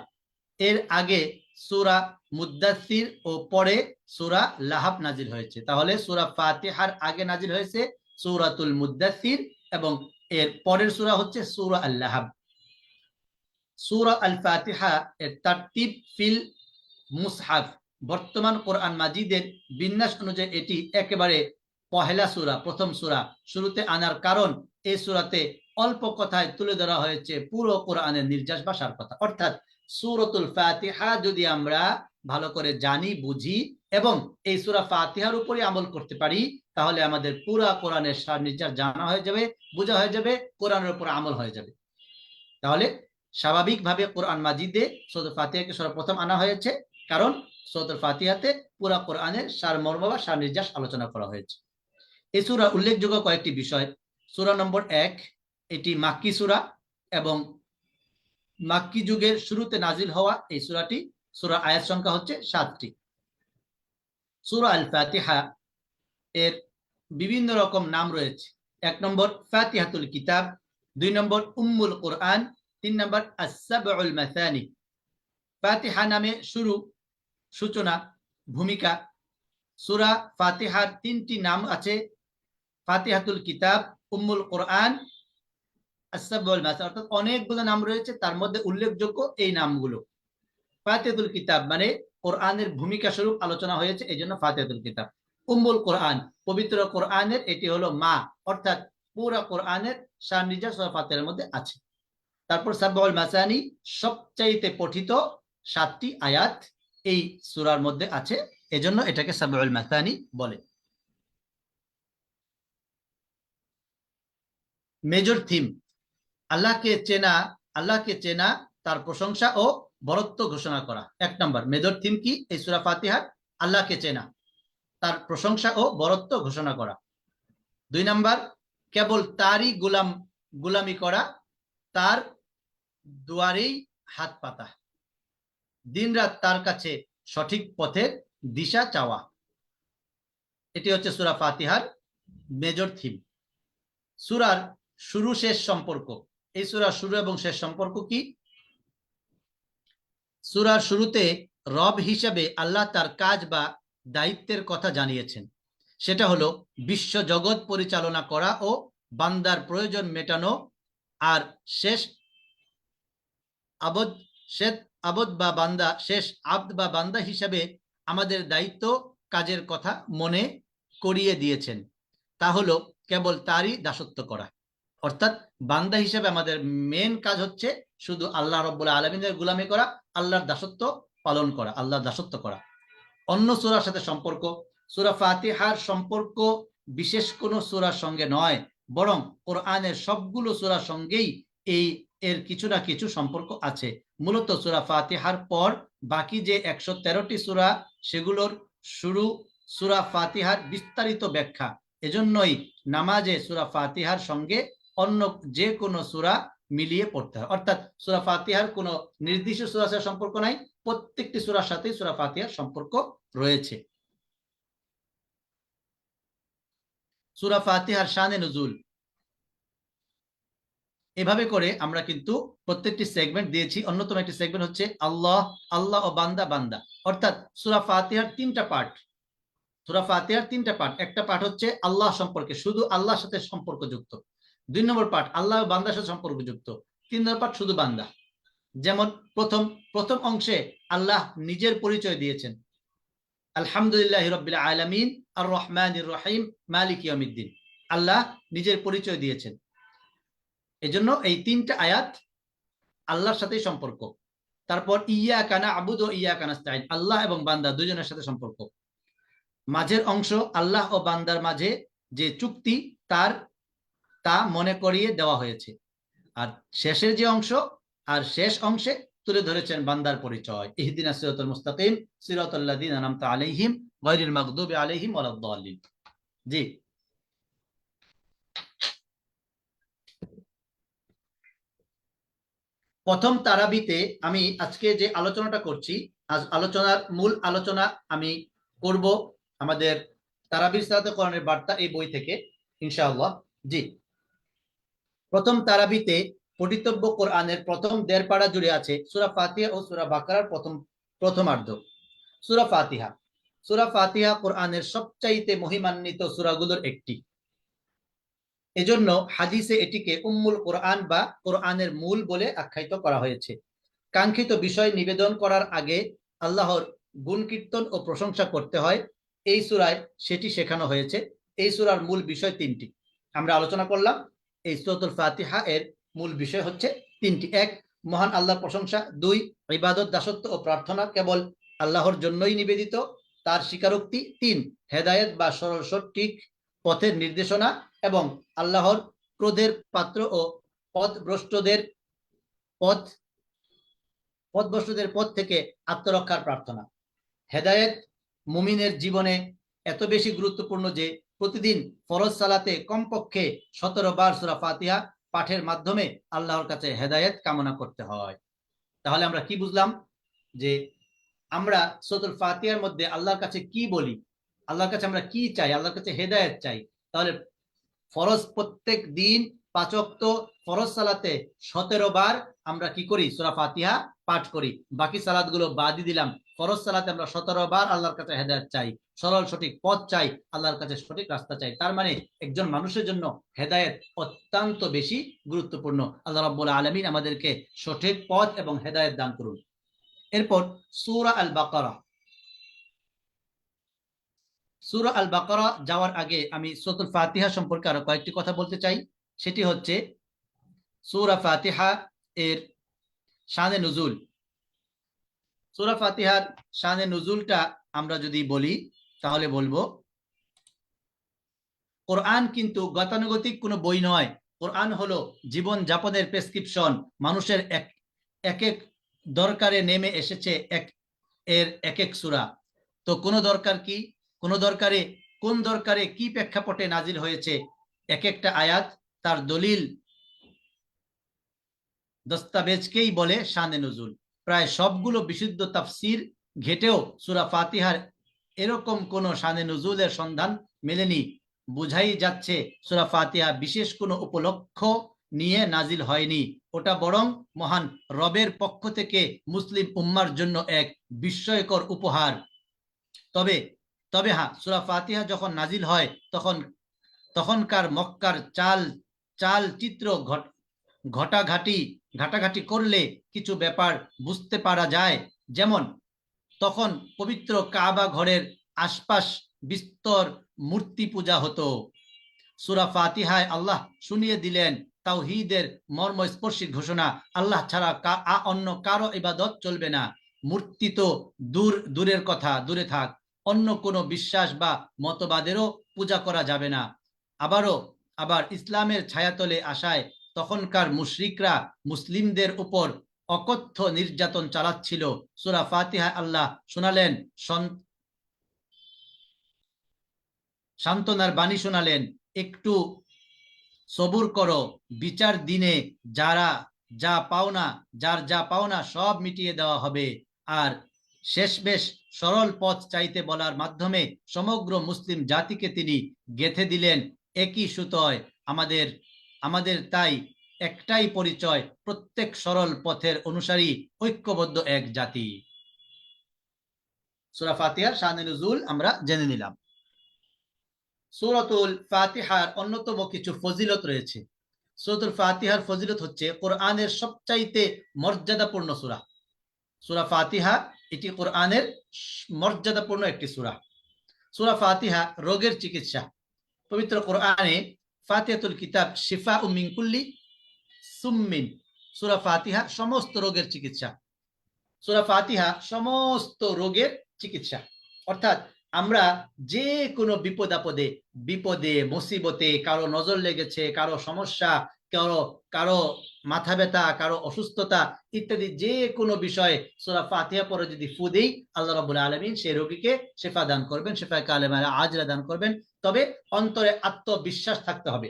এর আগে সূরা মুদ্দাসির ও পরে সূরা লাহাব নাজিল হয়েছে। তাহলে সূরা ফাতিহার আগে নাজিল হয়েছে সূরাতুল মুদ্দাসির এবং এর পরের সূরা হচ্ছে সূরা আল লাহাব। সূরা আল ফাতিহা এর তারতিব ফিল মুসহাফ, বর্তমান কোরআন মাজিদের বিন্যাস অনুযায়ী এটি একেবারে পহেলা সূরা, প্রথম সূরা শুরুতে আনার কারণ এই সূরাতে অল্প কথায় তুলে ধরা হয়েছে পুরো কোরআনের নির্যাস বা সার কথা। অর্থাৎ সূরাতুল ফাতিহা যদি আমরা ভালো করে জানি, বুঝি এবং এই সূরা ফাতিহার উপরে আমল করতে পারি, তাহলে আমাদের পুরো কোরআনের সার নির্যাস জানা হয়ে যাবে, বোঝা হয়ে যাবে, কোরআনের উপর আমল হয়ে যাবে। তাহলে স্বাভাবিকভাবে কোরআন মাজিদে সূরাতুল ফাতিহাকে সর্বপ্রথম আনা হয়েছে, কারণ সূরাতুল ফাতিহাতে পুরো কোরআনের সারমর্ম বা সার নির্যাস আলোচনা করা হয়েছে। এই সূরা উল্লেখযোগ্য কয়েকটি বিষয়। সূরা নম্বর 1, এটি মাক্কি সূরা এবং মাক্কি যুগের শুরুতে নাজিল হওয়া এই সূরাটি। সূরা আয়াত সংখ্যা হচ্ছে 7টি। সূরা আল ফাতিহা এর বিভিন্ন রকম নাম রয়েছে। 1 নম্বর ফাতিহাতুল কিতাব, 2 নম্বর উম্মুল কোরআন, 3 নম্বর আস-সাবউল মাসানি। ফাতিহা নামে শুরু, সূচনা, ভূমিকা। সূরা ফাতিহার 3টি নাম আছে, ফাতিহাতুল কিতাব, উম্মুল কোরআন, আস-সাবউল মাসানি, অর্থাৎ অনেকগুলো নাম রয়েছে, তার মধ্যে উল্লেখযোগ্য এই নামগুলো। ফাতিহাতুল কিতাব মানে কোরআনের ভূমিকা স্বরূপ আলোচনা হয়েছে, এই জন্য ফাতিহাতুল কিতাব। উম্মুল কোরআন, পবিত্র কোরআনের এটি হলো মা, অর্থাৎ পুরো কোরআনের সার নির্যাস সূরা ফাতিহার মধ্যে আছে। তারপর সাবউল মাসানি, সবচাইতে পঠিত 7টি আয়াত এই সূরার মধ্যে আছে, এজন্য এটাকে সাবউল মাসানি বলে। মেজর থিম, আল্লাহকে চেনা, তার প্রশংসা ও বরত্ব ঘোষণা করা। 1 নম্বর মেজর থিম কি এই সূরা ফাতিহার? আল্লাহকে চেনা, তার প্রশংসা ও বরত্ব ঘোষণা করা। 2 নম্বর কেবল তারই গোলামি করা, তার দুয়ারেই হাত পাতা, দিনরাত তার কাছে সঠিক পথের দিশা চাওয়া। এটি হচ্ছে সূরা ফাতিহার মেজর থিম। সূরার শুরু শেষ সম্পর্ক, এই সূরার শুরু এবং শেষ সম্পর্ক কি? সূরার শুরুতে রব হিসেবে আল্লাহ তার কাজ বা দায়িত্বের কথা জানিয়েছেন, সেটা হলো বিশ্ব জগৎ পরিচালনা করা ও বান্দার প্রয়োজন মেটানো। আর শেষ আবদ বা বান্দা হিসেবে আমাদের দায়িত্ব কাজের কথা মনে করিয়ে দিয়েছেন, তা হলো কেবল তারই দাসত্ব করা। অর্থাৎ বান্দা হিসেবে আমাদের মেন কাজ হচ্ছে শুধু আল্লাহ রাব্বুল আলামিনের গোলামি করা, আল্লাহর দাসত্ব পালন করা, আল্লাহর দাসত্ব করা। অন্য সূরার সাথে সম্পর্ক, সূরা ফাতিহার সম্পর্ক বিশেষ কোনো সূরার সঙ্গে নয়, বরং কোরআনের সবগুলো সূরার সঙ্গেই এর কিছু না কিছু সম্পর্ক আছে। মূলত সূরা ফাতিহার পর বাকি যে 113টি সূরা, সেগুলোর শুরু সূরা ফাতিহার বিস্তারিত ব্যাখ্যা। এজন্যই নামাজে সূরা ফাতিহার সঙ্গে অন্য যে কোনো সূরা মিলিয়ে পড়তে হয়। অর্থাৎ সূরা ফাতিহার কোনো নির্দিষ্ট সূরার সাথে সম্পর্ক নাই, প্রত্যেকটি সূরার সাথেই সূরা ফাতিহার সম্পর্ক রয়েছে। সূরা ফাতিহার শানে নুজুল, এভাবে করে আমরা কিন্তু প্রত্যেকটি সেগমেন্ট দিয়েছি। অন্যতম একটি সেগমেন্ট হচ্ছে আল্লাহ, আল্লাহ ও বান্দা, বান্দা। অর্থাৎ সূরা ফাতিহার 3টা পার্ট। সূরা ফাতিহার 3টা পার্ট। একটা পার্ট হচ্ছে আল্লাহ সম্পর্কে, শুধু আল্লাহর সাথে সম্পর্কযুক্ত। 2 নম্বর পার্ট আল্লাহ ও বান্দার সাথে সম্পর্কযুক্ত। 3 নম্বর পার্ট শুধু বান্দা। যেমন প্রথম অংশে আল্লাহ নিজের পরিচয় দিয়েছেন, আলহামদুলিল্লাহি রাব্বিল আলামিন আর রহমানির রহিম মালিক ইয়াউমিদ্দিন। আল্লাহ নিজের পরিচয় দিয়েছেন। এজন্য এই 3টা আয়াত আল্লাহর সাথেই সম্পর্ক। তারপর ইয়াকা না'বুদু ওয়া ইয়াকা নাস্তাইন, আল্লাহ এবং বান্দা দুজনের সাথে সম্পর্ক। মাঝের অংশ আল্লাহ ও বান্দার মাঝে যে চুক্তি তা মনে করিয়ে দেওয়া হয়েছে। আর শেষের যে অংশ, আর শেষ অংশে তুলে ধরেছেন বান্দার পরিচয়, ইহদিনাস সিরাতাল মুস্তাকিম সিরাতাল লাযিনা আনআমতা আলাইহিম গায়রিল মাগদুবি আলাইহিম ওয়ালাদ দাল্লিন। জি, প্রথম তারাবিতে আমি আজকে যে আলোচনাটা করছি, আজ আলোচনার মূল আলোচনা আমি করব আমাদের তারাবির সালাতে কোরআনের বার্তা এই বই থেকে ইনশাআল্লাহ। জি, প্রথম তারাবিতে পঠিতব্য কোরআনের প্রথম 1.5 পারা জুড়ে আছে সূরা ফাতিহা ও সূরা বাকারার প্রথমার্ধ। সূরা ফাতিহা কোরআনের সবচাইতে মহিমান্বিত সূরাগুলোর একটি। এজন্য হাদিসে এটিকে উম্মুল কোরআন বা কোরআনের মূল বলে আখ্যায়িত করা হয়েছে। কাঙ্ক্ষিত বিষয় নিবেদন করার আগে আল্লাহর গুণ কীর্তন ও প্রশংসা করতে হয়, এই সূরায় সেটি শেখানো হয়েছে। এই সূরার মূল বিষয় 3টি আমরা আলোচনা করলাম। এই সূরাতুল ফাতিহা এর মূল বিষয় হচ্ছে 3টি। 1, মহান আল্লাহর প্রশংসা। 2, ইবাদত, দাসত্ব ও প্রার্থনা কেবল আল্লাহর জন্যই নিবেদিত, তার স্বীকারোক্তি। 3, হেদায়েত বা সঠিক পথের নির্দেশনা এবং আল্লাহর ক্রোধের পাত্র ও পথভ্রষ্টদের পথ থেকে আত্মরক্ষার প্রার্থনা। হেদায়েত মুমিনের জীবনে এত বেশি গুরুত্বপূর্ণ যে প্রতিদিন ফরজ সালাতে কমপক্ষে 17 বার সূরা ফাতিহা পাঠের মাধ্যমে আল্লাহর কাছে হেদায়েত কামনা করতে হয়। তাহলে আমরা কি বুঝলাম? যে আমরা সূরাতুল ফাতিহার মধ্যে আল্লাহর কাছে কি বলি, আল্লাহর কাছে আমরা কি চাই, আল্লাহর কাছে হেদায়েত চাই। তাহলে ফরজ প্রত্যেক দিন 5 ওয়াক্ত ফরজ সালাতে 17 বার আমরা কি করি? সূরা ফাতিহা পাঠ করি। বাকি সালাতগুলো বাদই দিলাম। ফরজ সালাতে আমরা 17 বার আল্লাহর কাছে হেদায়েত চাই, সরল সঠিক পথ চাই, আল্লাহর কাছে সঠিক রাস্তা চাই। তার মানে একজন মানুষের জন্য হেদায়েত অত্যন্ত বেশি গুরুত্বপূর্ণ। আল্লাহ রাব্বুল আলামিন আমাদেরকে সঠিক পথ এবং হেদায়েত দান করুন। এরপর সূরা আল বাকারা। সূরা আল বাকারা যাওয়ার আগে আমি সূরাতুল ফাতিহা সম্পর্কে আরো কয়েকটি কথা বলতে চাই। সেটি হচ্ছে সূরা ফাতিহা এর শানে নুজুল। সূরা ফাতিহার শানে নুজুলটা আমরা যদি বলি তাহলে বলবো, কোরআন কিন্তু গতানুগতিক কোনো বই নয়। কোরআন হলো জীবন যাপনের প্রেসক্রিপশন। মানুষের এক এক দরকারে নেমে এসেছে এর এক এক সূরা। তো কোন দরকারে কি প্রেক্ষাপটে নাজিল হয়েছে, এক একটা আয়াত তার দলিল দস্তাবেজকেই বলে শানে নুজুল। প্রায় সবগুলো বিশুদ্ধ তাফসির ঘেটেও সূরা ফাতিহার এরকম কোন শানে নুজুলের সন্ধান মেলেনি। বুঝাই যাচ্ছে সূরা ফাতিহা বিশেষ কোনো উপলক্ষ নিয়ে নাজিল হয়নি, ওটা বরং মহান রবের পক্ষ থেকে মুসলিম উম্মার জন্য এক বিস্ময়কর উপহার। তবে হ্যাঁ, সূরা ফাতিহা যখন নাজিল হয় তখনকার মক্কার চাল চিত্র ঘাটাঘাটি করলে কিছু ব্যাপার বুঝতে পারা যায়। যেমন তখন পবিত্র কাবা ঘরের আশপাশ বিস্তর মূর্তি পূজা হতো। সূরা ফাতিহায় আল্লাহ শুনিয়ে দিলেন তাওহীদের মর্মস্পর্শী ঘোষণা, আল্লাহ ছাড়া অন্য কারো ইবাদত চলবে না। মূর্তি তো দূরের কথা, দূরে থাক, অন্য কোনো বিশ্বাস বা মতবাদেরও পূজা করা যাবে না। আবার ইসলামের ছায়াতলে আসায় তখনকার মুশরিকরা মুসলিমদের উপর অকথ্য নির্যাতন চালাচ্ছিল। সূরা ফাতিহা আল্লাহ শোনালেন, সান্ত্বনার বাণী শোনালেন, একটু সবুর করো, বিচার দিনে যার যা পাওনা সব মিটিয়ে দেওয়া হবে। আর শেষমেশ সরল পথ চাইতে বলার মাধ্যমে সমগ্র মুসলিম জাতিকে তিনি গেঁথে দিলেন একই সুতোয়। আমাদের তাই একটাই পরিচয়, প্রত্যেক সরল পথের অনুসারী, ঐক্যবদ্ধ এক জাতি। সূরা ফাতিহার শানে নুজুল আমরা জেনে নিলাম। সূরাতুল ফাতিহার অন্যতম কিছু ফজিলত রয়েছে। সূরাতুল ফাতিহার ফজিলত হচ্ছে কোরআনের সবচাইতে মর্যাদাপূর্ণ সূরা। সূরা ফাতিহা এটি কোরআনের মর্যাদাপূর্ণ একটি সূরা। সূরা ফাতিহা রোগের চিকিৎসা। পবিত্র কোরআনে ফাতিহাতুল কিতাব শিফাউম মিন কুল্লি সুম্মিন, সূরা ফাতিহা সমস্ত রোগের চিকিৎসা। সূরা ফাতিহা সমস্ত রোগের চিকিৎসা, অর্থাৎ আমরা যে কোনো বিপদে মুসিবতে, কারো নজর লেগেছে, কারো সমস্যা, কারো মাথা ব্যথা, কারো অসুস্থতা ইত্যাদি যে কোনো বিষয়ে সূরা ফাতিহা পরে যদি ফু দেই, আল্লাহ রাব্বুল আলামিন সেই রোগীকে শিফা দান করবেন, শিফায়ে কালেমা আজরা দান করবেন। তবে অন্তরে আত্মবিশ্বাস থাকতে হবে।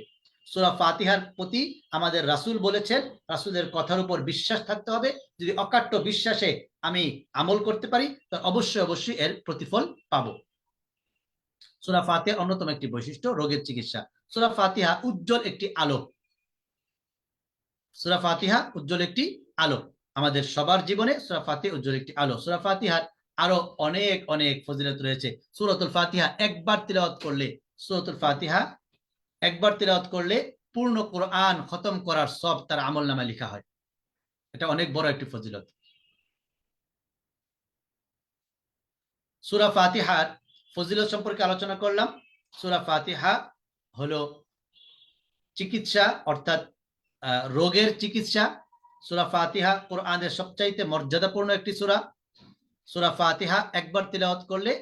সূরা ফাতিহার প্রতি আমাদের রাসূল বলেছেন, রাসূলের কথার উপর বিশ্বাস থাকতে হবে। যদি অকাট্য বিশ্বাসে আমি আমল করতে পারি, তো অবশ্যই এর প্রতিফল পাবো। সূরা ফাতিহার অন্যতম একটি বৈশিষ্ট্য রোগের চিকিৎসা। সূরা ফাতিহা উজ্জ্বল একটি আলো। সূরা ফাতিহা উজ্জ্বল একটি আলো আমাদের সবার জীবনে। সূরা ফাতিহা উজ্জ্বল একটি আলো। সূরা ফাতিহার আরো অনেক অনেক ফজিলত রয়েছে। সূরাতুল ফাতিহা একবার তিলাওয়াত করলে পূর্ণ কোরআন খতম করার সব তার আমলনামায় লেখা হয়। এটা অনেক বড় একটি ফজিলত। সূরা ফাতিহার ফজিলত সম্পর্কে আলোচনা করলাম। সূরা ফাতিহা হলো চিকিৎসা, অর্থাৎ রোগের চিকিৎসা। সূরা ফাতিহা কোরআনের সবচাইতে মর্যাদাপূর্ণ একটি সূরা। সূরা ফাতিহা একবার তিলাওয়াত করলে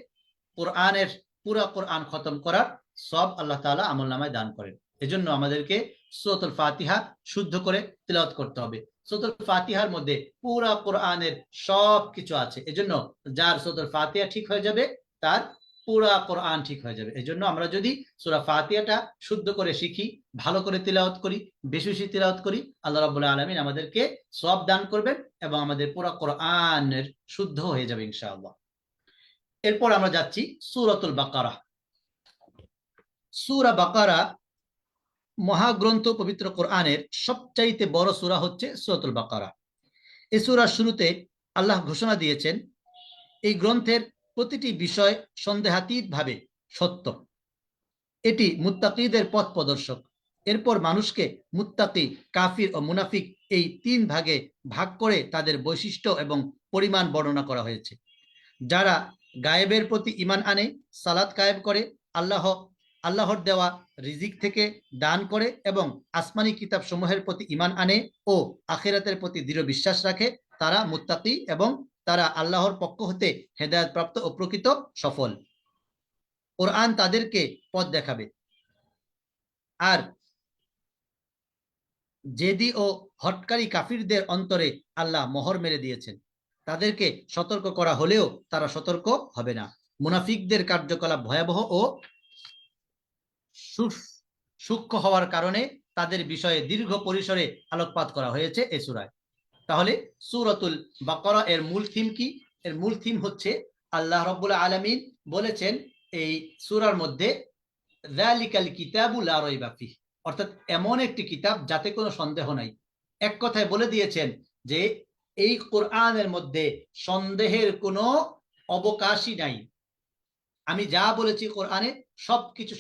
পুরা কোরআন খতম করার সব আল্লাহ তাআলা আমলনামায় দান করেন। এজন্য আমাদেরকে সূরাতুল ফাতিহা শুদ্ধ করে তিলাওয়াত করতে হবে। সূরাতুল ফাতিহার মধ্যে পুরা কোরআনের সব কিছু আছে। এজন্য যার সূরাতুল ফাতিহা ঠিক হয়ে যাবে, তার পুরা কোরআন ঠিক হয়ে যাবে। এজন্য আমরা যদি সূরা ফাতিহাটা শুদ্ধ করে শিখি, ভালো করে তিলাওয়াত করি, বেশি বেশি তিলাওয়াত করি, আল্লাহ রাব্বুল আলামিন আমাদেরকে সওয়াব দান করবেন এবং আমাদের পুরা কোরআনের শুদ্ধ হয়ে যাবে ইনশাআল্লাহ। এরপর আমরা যাচ্ছি সূরাতুল বাকারা। সূরা বাকারা মহাগ্রন্থ পবিত্র কোরআনের সবচাইতে বড় সূরা হচ্ছে সূরাতুল বাকারা। এই সূরার শুরুতে আল্লাহ ঘোষণা দিয়েছেন, এই গ্রন্থের প্রতিটি বিষয় সন্দেহাতীতভাবে সত্য। এটি মুত্তাকিদের পথ প্রদর্শক। এরপর মানুষকে মুত্তাকি, কাফির ও মুনাফিক এই তিন ভাগে ভাগ করে তাদের বৈশিষ্ট্য এবং পরিমাণ বর্ণনা করা হয়েছে। যারা গায়েবের প্রতি ঈমান আনে, সালাত কায়েম করে, আল্লাহর দেওয়া রিজিক থেকে দান করে এবং আসমানি কিতাব সমূহের প্রতি ঈমান আনে ও আখিরাতের প্রতি দৃঢ় বিশ্বাস রাখে, তারা মুত্তাকি এবং তারা আল্লাহর পক্ষ হতে হেদায়েত প্রাপ্ত ও প্রকৃত সফল। কোরআন তাদেরকে পথ দেখাবে। আর জেদি ও হটকারী কাফিরদের অন্তরে আল্লাহ মোহর মেরে দিয়েছেন। তাদেরকে সতর্ক করা হলেও তারা সতর্ক হবে না। মুনাফিকদের কার্যকলাপ ভয়াবহ ও সূক্ষ্ম হওয়ার কারণে তাদের বিষয়ে দীর্ঘ পরিসরে আলোকপাত করা হয়েছে এই সূরায়। তাহলে সূরাতুল বাকারা এর মূল থিম কি? এর মূল থিম হচ্ছে, আল্লাহ রাব্বুল আলামিন বলেছেন এই সূরার মধ্যে, যালিকাল কিতাবু লা রাইবা ফিহ, অর্থাৎ এমন একটি কিতাব যাতে কোনো সন্দেহ নাই। এক কথায় বলে দিয়েছেন যে এই কোরআনের মধ্যে সন্দেহের কোনো অবকাশই নাই। আমি যা বলেছি কোরআনে সবকিছু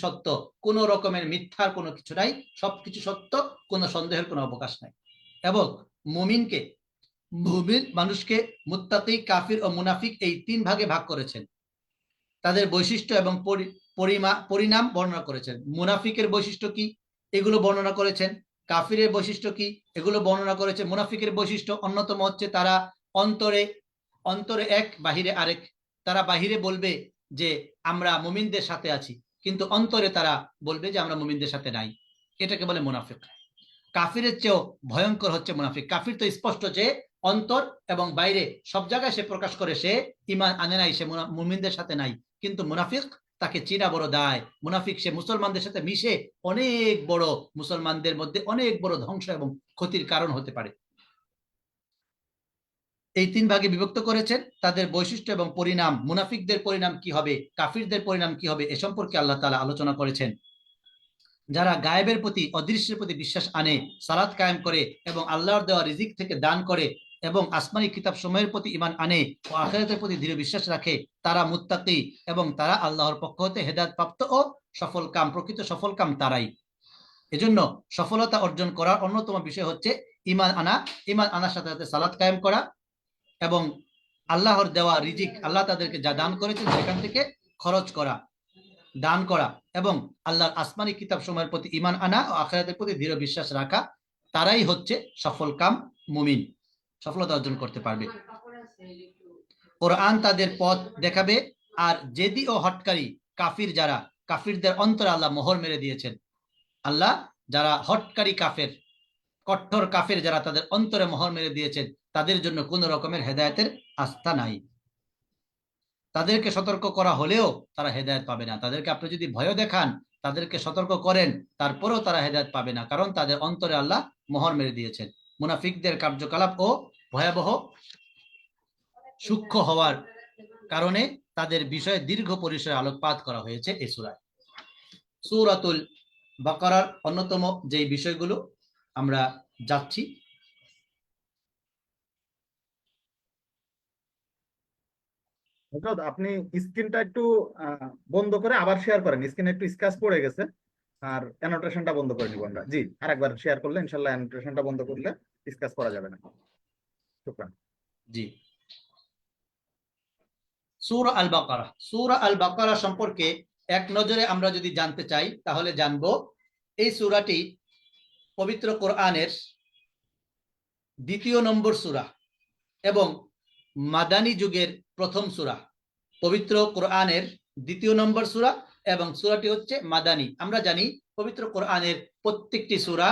সত্য, কোনো রকমের মিথ্যার কোনো কিছু নাই, সবকিছু সত্য, কোনো সন্দেহের কোনো অবকাশ নাই। এবং মুমিন মানুষকে মুত্তাকি, কাফির ও মুনাফিক এই তিন ভাগে ভাগ করেছেন। তাদের বৈশিষ্ট্য এবং পরিণাম বর্ণনা করেছেন। মুনাফিকের বৈশিষ্ট্য কি, এগুলো বর্ণনা করেছেন। কাফিরের বৈশিষ্ট্য কি, এগুলো বর্ণনা করেছে। মুনাফিকের বৈশিষ্ট্য অন্যতম হচ্ছে তারা অন্তরে অন্তরে এক, বাহিরে আরেক। তারা বাহিরে বলবে যে আমরা মুমিনদের সাথে আছি, কিন্তু অন্তরে তারা বলবে যে আমরা মুমিনদের সাথে নাই। এটাকে বলে মুনাফিক। কাফিরের চেয়েও ভয়ঙ্কর হচ্ছে মুনাফিক। কাফির তো স্পষ্ট যে অন্তর এবং বাইরে সব জায়গায় সে প্রকাশ করে সে ঈমান আনে নাই, সে মুমিনদের সাথে নাই। কিন্তু মুনাফিক, তাকে চিনা বড় দায়। মুনাফিক সে মুসলমানদের সাথে মিশে অনেক বড়, মুসলমানদের মধ্যে অনেক বড় ধ্বংস এবং ক্ষতির কারণ হতে পারে। এই তিন ভাগে বিভক্ত করেছেন তাদের বৈশিষ্ট্য এবং পরিণাম। মুনাফিকদের পরিণাম কি হবে, কাফিরদের পরিণাম কি হবে, এ সম্পর্কে আল্লাহ তাআলা আলোচনা করেছেন। যারা গায়েবের প্রতি, অদৃশ্যের প্রতি বিশ্বাস আনে, সালাত কায়েম করে এবং আল্লাহর দেওয়া রিজিক থেকে দান করে এবং আসমানি কিতাব সময়ের প্রতি ঈমান আনে ও আখিরাতের প্রতি দৃঢ় বিশ্বাস রাখে, তারা মুত্তাকি এবং তারা আল্লাহর পক্ষ হতে হেদায়েত প্রাপ্ত ও সফলকাম। প্রকৃত সফলকাম তারাই। এজন্য সফলতা অর্জন করার অন্যতম বিষয় হচ্ছে ঈমান আনা। ঈমান আনার সাথে সাথে সালাত কায়েম করা এবং আল্লাহর দেওয়া রিজিক, আল্লাহ তাদেরকে যা দান করেছেন সেখান থেকে খরচ করা, দান করা এবং আল্লাহর আসমানি কিতাব সময়ের প্রতি ঈমান আনা ও আখিরাতের প্রতি দৃঢ় বিশ্বাস রাখা, তারাই হচ্ছে সফলকাম মুমিন, সফলতা অর্জন করতে পারবে। কোরআন তাদের পথ দেখাবে। আর জেদি ও হটকারী কাফির, যারা কাফিরদের অন্তরে আল্লাহ মোহর মেরে দিয়েছেন। আল্লাহ যারা হটকারী কাফের, কঠোর কাফের, যারা তাদের অন্তরে মোহর মেরে দিয়েছেন, তাদের জন্য কোন রকমের হেদায়েতের আস্থা নাই। তাদেরকে সতর্ক করা হলেও তারা হেদায়েত পাবে না। তাদেরকে আপনি যদি ভয় দেখান, তাদেরকে সতর্ক করেন, তারপরেও তারা হেদায়েত পাবে না, কারণ তাদের অন্তরে আল্লাহ মোহর মেরে দিয়েছেন। মুনাফিকদের কার্যকলাপ ও ভয়াবহ সূক্ষ্ম হওয়ার কারণে তাদের বিষয়ে দীর্ঘ পরিসরে আলোকপাত করা হয়েছে এই সূরায়। সূরাতুল বাকারার অন্যতম যে বিষয়গুলো আমরা যাচ্ছি। হযরত, আপনি স্ক্রিনটা একটু বন্ধ করে আবার শেয়ার করেন। স্ক্রিনে একটু স্ক্র্যাচ পড়ে গেছে, আর অ্যানোটেশনটা বন্ধ করে নিব আমরা। জি, আরেকবার শেয়ার করলে ইনশাআল্লাহ অ্যানোটেশনটা বন্ধ করলে স্ক্র্যাচ করা যাবে না। শুকরান। জি, সূরা আল বাকারা। সূরা আল বাকারা সম্পর্কে এক নজরে আমরা যদি জানতে চাই তাহলে জানব এই সূরাটি পবিত্র কোরআনের ২য় নম্বর সূরা এবং মাদানী যুগের প্রথম সূরা। পবিত্র কোরআনের ২য় নম্বর সূরা এবং সূরাটি হচ্ছে মাদানী। আমরা জানি পবিত্র কোরআনের প্রত্যেকটি সূরা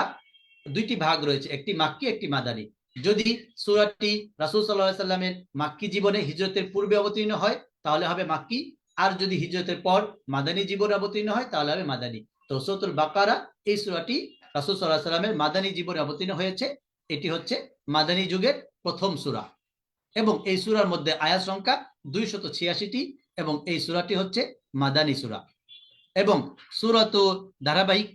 দুইটি ভাগ রয়েছে, একটি মাক্কি, একটি মাদানী। যদি সূরাটি রাসূল সাল্লাল্লাহু আলাইহি সাল্লামের মাক্কি জীবনে হিজরতের পূর্বে অবতীর্ণ হয় তাহলে হবে মাক্কি, আর যদি হিজরতের পর মাদানী জীবনে অবতীর্ণ হয় তাহলে হবে মাদানী। তো সূরাতুল বাকারা, এই সূরাটি রাসূল সাল্লাল্লাহু আলাইহি সাল্লামের মাদানী জীবনে অবতীর্ণ হয়েছে। এটি হচ্ছে মাদানী যুগের প্রথম সূরা এবং এই সূরার মধ্যে আয়াত সংখ্যা 286টি এবং এই সূরাটি হচ্ছে মাদানী সূরা। এবং সূরাতুল ধারাবাহিক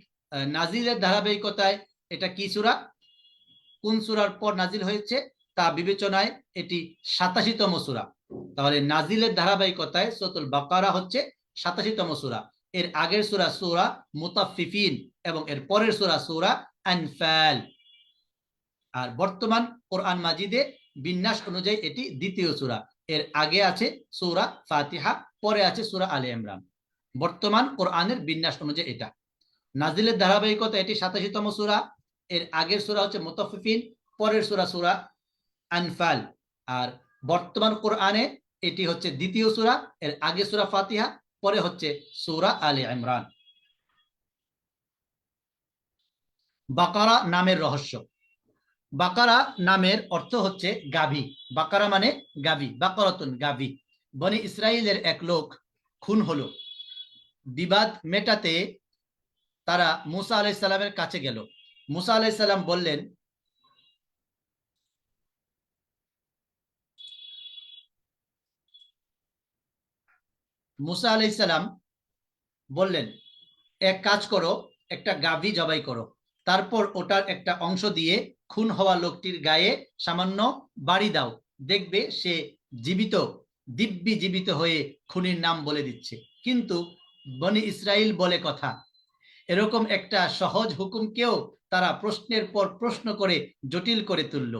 নাজিলের ধারাবাহিকতায় এটা কি সূরা, কোন সূরার পর নাজিল হয়েছে তা বিবেচনায় এটি 87তম সূরা। তাহলে নাজিলের ধারাবাহিকতায় সূরাতুল বাকারা হচ্ছে 87তম সূরা। এর আগের সূরা সূরা মুতাফফিফিন এবং এর পরের সূরা সূরা আনফাল। আর বর্তমান কোরআন মাজিদে বিন্যাস অনুযায়ী এটি দ্বিতীয় সূরা। এর আগে আছে সূরা ফাতিহা, পরে আছে সূরা আলে ইমরান। বর্তমান কোরআনের বিন্যাস অনুযায়ী এটা নাজিলের ধারাবাহিকতা, এটি 87তম সূরা। এর আগের সূরা হচ্ছে মুতাফফিফিন, পরের সূরা সূরা আনফাল। আর বর্তমান কোরআনে এটি হচ্ছে দ্বিতীয় সূরা। এর আগে সূরা ফাতিহা, পরে হচ্ছে সূরা আলে ইমরান। বাকারা নামের রহস্য। বাকারা নামের অর্থ হচ্ছে গাভী। বাকারা মানে গাভী, বাকারাতুন গাভী। বনি ইসরাইলের এক লোক খুন হলো। বিবাদ মেটাতে তারা মুসা আলাইহিস সালামের কাছে গেল। মুসা আলাইহিস সালাম বললেন, মুসা আলাইহিস সালাম বললেন, এক কাজ করো, একটা গাভী জবাই করো, তারপর ওটার একটা অংশ দিয়ে খুন হওয়া লোকটির গায়ে সামান্য বাড়ি দাও, দেখবে সে জীবিত, দিব্যি জীবিত হয়ে খুনির নাম বলে দিচ্ছে। কিন্তু বনি ইসরাইল বলে কথা, এরকম একটা সহজ হুকুমকেও তারা প্রশ্নের পর প্রশ্ন করে জটিল করে তুলল।